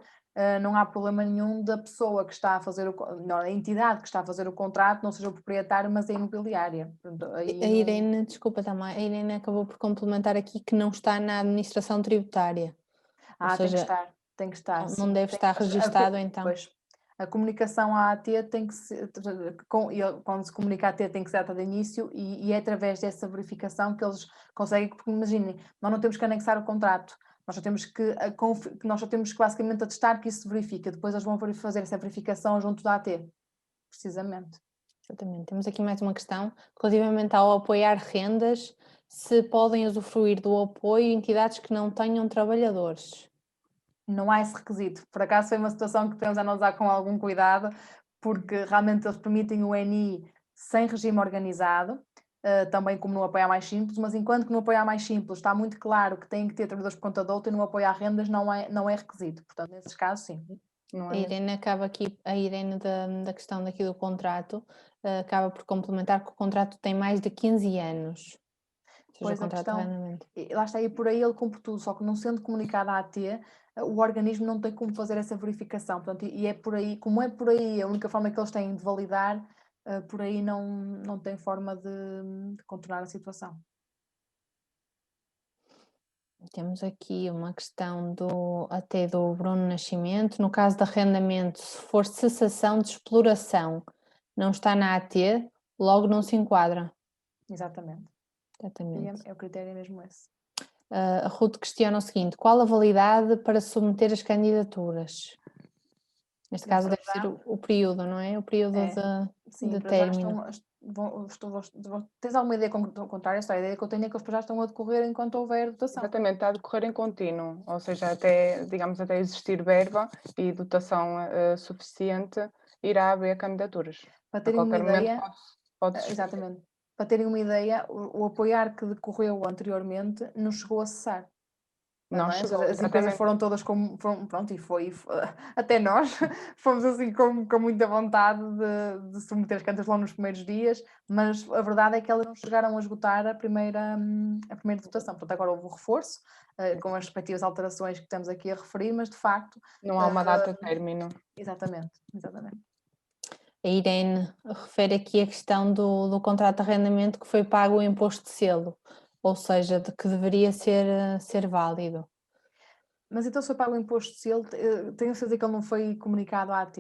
não há problema nenhum da pessoa que está a fazer, a entidade que está a fazer o contrato não seja o proprietário, mas a imobiliária. Portanto, A Irene, desculpa também, a Irene acabou por complementar aqui que não está na administração tributária. Ou seja, tem que estar. Não deve estar registado, então. Pois, a comunicação à AT tem que ser, quando se comunica à AT tem que ser data de início e é através dessa verificação que eles conseguem, porque imaginem, nós não temos que anexar o contrato, nós só temos que basicamente atestar que isso se verifica, depois eles vão fazer essa verificação junto da AT, precisamente. Exatamente. Temos aqui mais uma questão, relativamente ao apoiar rendas, se podem usufruir do apoio entidades que não tenham trabalhadores. Não há esse requisito. Por acaso foi uma situação que temos a analisar com algum cuidado, porque realmente eles permitem o NI sem regime organizado, também como no apoio mais simples, mas enquanto que no apoio mais simples está muito claro que tem que ter trabalhadores por conta de outra, e no apoio a rendas não é requisito. Portanto, nesses casos, sim. A Irene acaba aqui, a Irene da questão daqui do contrato, acaba por complementar que o contrato tem mais de 15 anos. Pois a questão, lá está aí por aí ele cumpre tudo, só que não sendo comunicado à AT, o organismo não tem como fazer essa verificação, portanto, e é por aí, como é por aí a única forma que eles têm de validar, por aí não tem forma de contornar a situação. Temos aqui uma questão até do Bruno Nascimento, no caso de arrendamento, se for cessação de exploração, não está na AT, logo não se enquadra. Exatamente. Exatamente. É o critério mesmo esse. A Ruth questiona o seguinte: qual a validade para submeter as candidaturas? Neste caso deve ser o período, não é? O período de término. Tens alguma ideia contrária? A ideia que eu tenho é que os projetos estão a decorrer enquanto houver dotação. Exatamente, está a decorrer em contínuo, ou seja, até existir verba e dotação suficiente, irá haver candidaturas. Para terem uma ideia, pode exatamente. Para terem uma ideia, o apoiar que decorreu anteriormente não chegou a cessar. Não é? chegou, As empresas foram todas pronto, e foi até nós fomos assim com muita vontade de submeter as cantas logo nos primeiros dias, mas a verdade é que elas não chegaram a esgotar a primeira dotação. Portanto, agora houve o reforço, com as respectivas alterações que estamos aqui a referir, mas de facto... Não há uma data de término. Exatamente. A Irene refere aqui a questão do contrato de arrendamento que foi pago o imposto de selo, ou seja, de que deveria ser válido. Mas então se foi pago o imposto de selo, tenho certeza que ele não foi comunicado à AT?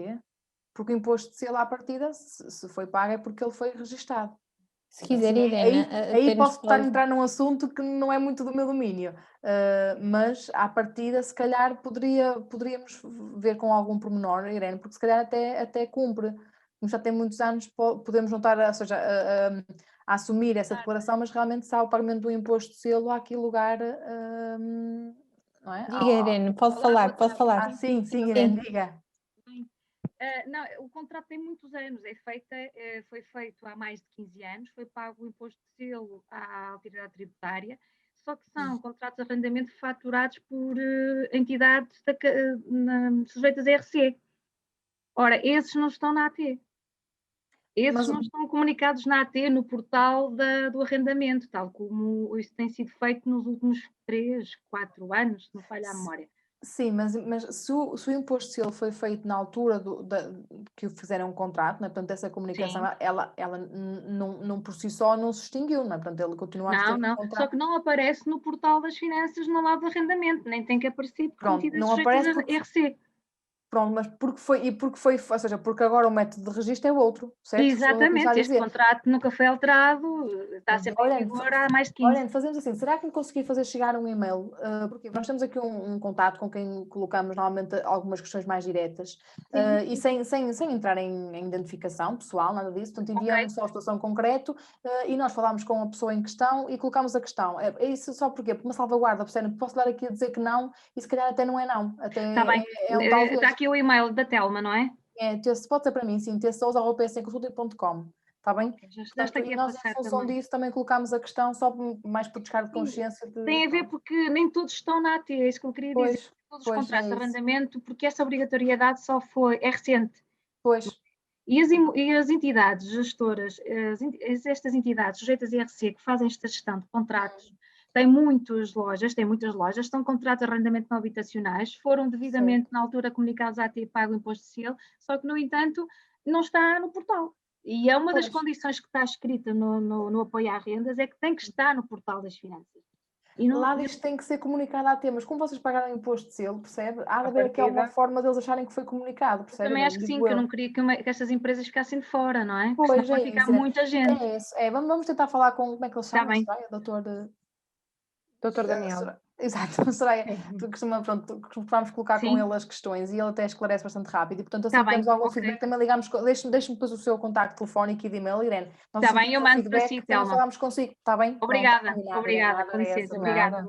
Porque o imposto de selo à partida, se foi pago é porque ele foi registado. Se quiser, assim, Irene... Aí posso estar a entrar num assunto que não é muito do meu domínio, mas à partida se calhar poderíamos ver com algum pormenor, Irene, porque se calhar até cumpre. Como já tem muitos anos, podemos juntar, ou seja, a assumir essa declaração, mas realmente se há o pagamento do imposto de selo, há aqui lugar... não é? Diga, Irene, pode falar. Sim, Irene, diga. Não, o contrato tem muitos anos, foi feito há mais de 15 anos, foi pago o imposto de selo à autoridade tributária, só que são contratos de arrendamento faturados por entidades sujeitas a RC. Ora, esses não estão na AT. Esses não estão comunicados na AT, no portal do arrendamento, tal como isso tem sido feito nos últimos 3, 4 anos, se não falha a memória. Sim, mas se o imposto de selo foi feito na altura que fizeram um contrato, né? Portanto, essa comunicação, ela não por si só não se extinguiu, não é? Portanto, ele continua a ter um contrato. Só que não aparece no portal das finanças no lado do arrendamento, nem tem que aparecer porque Pronto, não aparece a RC. Pronto, mas ou seja, porque agora o método de registro é outro, certo? Exatamente, este contrato nunca foi alterado, está sempre em vigor há mais de 15. Olha, fazemos assim, será que me consegui fazer chegar um e-mail? Porque nós temos aqui um contato com quem colocamos normalmente algumas questões mais diretas e sem entrar em identificação pessoal, nada disso, portanto enviamos só a situação concreto e nós falámos com a pessoa em questão e colocamos a questão. É isso só porque uma salvaguarda, percebe? Posso dar aqui a dizer que não e se calhar até não é não. Está bem, está aqui o e-mail da Telma, não é? Pode ser para mim, sim, tsousa@psconsulting.com. Está bem? Portanto, e nós, em função disso, também colocámos a questão só mais por descargo de consciência. Tem a ver porque nem todos estão na AT, é isso que eu queria dizer. Todos os contratos de arrendamento, porque essa obrigatoriedade é recente. Pois. E as entidades gestoras, estas entidades sujeitas a IRC que fazem esta gestão de contratos, têm muitas lojas, são contratos de arrendamento não habitacionais, foram devidamente na altura comunicados à AT e pago o imposto de selo, só que, no entanto, não está no portal. E é uma das condições que está escrita no apoio à rendas, é que tem que estar no portal das finanças. E lá diz que tem que ser comunicado à AT, mas como vocês pagaram o imposto de selo, percebe? Há de haver aqui alguma forma deles acharem que foi comunicado, percebe? Eu também acho que sim, que eu não queria que estas empresas ficassem de fora, não é? Pois, porque senão vai ficar muita gente. É isso, vamos tentar falar com, como é que ele chama? Doutor Daniel. Exato, Soraya, costumamos colocar com ele as questões e ele até esclarece bastante rápido e portanto assim temos algum feedback, também ligamos, deixe-me depois o seu contacto telefónico e de e-mail, Irene. Está bem, eu mando para si, Telma. Falamos consigo, está bem? Obrigada, com licença, obrigada.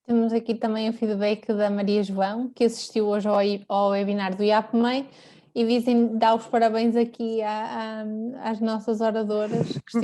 Temos aqui também o feedback da Maria João, que assistiu hoje ao webinar do IAPMEI e dá os parabéns aqui às nossas oradoras que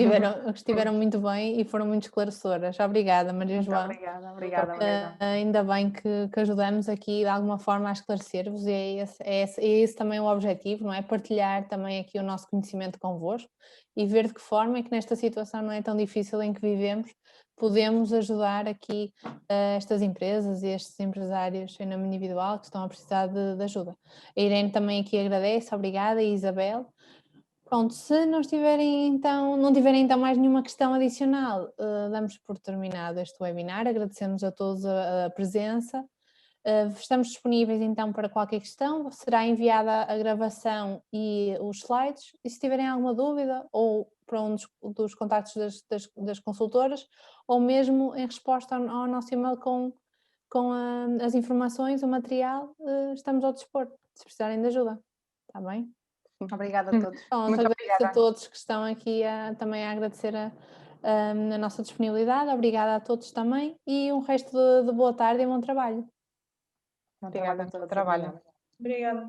estiveram muito bem e foram muito esclarecedoras. Obrigada, Maria João. Obrigada. Ainda bem que ajudamos aqui de alguma forma a esclarecer-vos e é esse também o objetivo, não é? Partilhar também aqui o nosso conhecimento convosco e ver de que forma é que nesta situação não é tão difícil em que vivemos, podemos ajudar aqui estas empresas e estes empresários em nome individual que estão a precisar de ajuda. A Irene também aqui agradece, obrigada, e a Isabel. Pronto, se não tiverem então mais nenhuma questão adicional, damos por terminado este webinar, agradecemos a todos a presença. Estamos disponíveis então para qualquer questão, será enviada a gravação e os slides, e se tiverem alguma dúvida ou para um dos contactos das consultoras, ou mesmo em resposta ao nosso e-mail com as informações, o material, estamos ao dispor, se precisarem de ajuda, está bem? Obrigada a todos. Muito obrigada a todos que estão aqui também a agradecer a nossa disponibilidade, obrigada a todos também e um resto de boa tarde e bom trabalho. Obrigada pelo trabalho. Obrigada.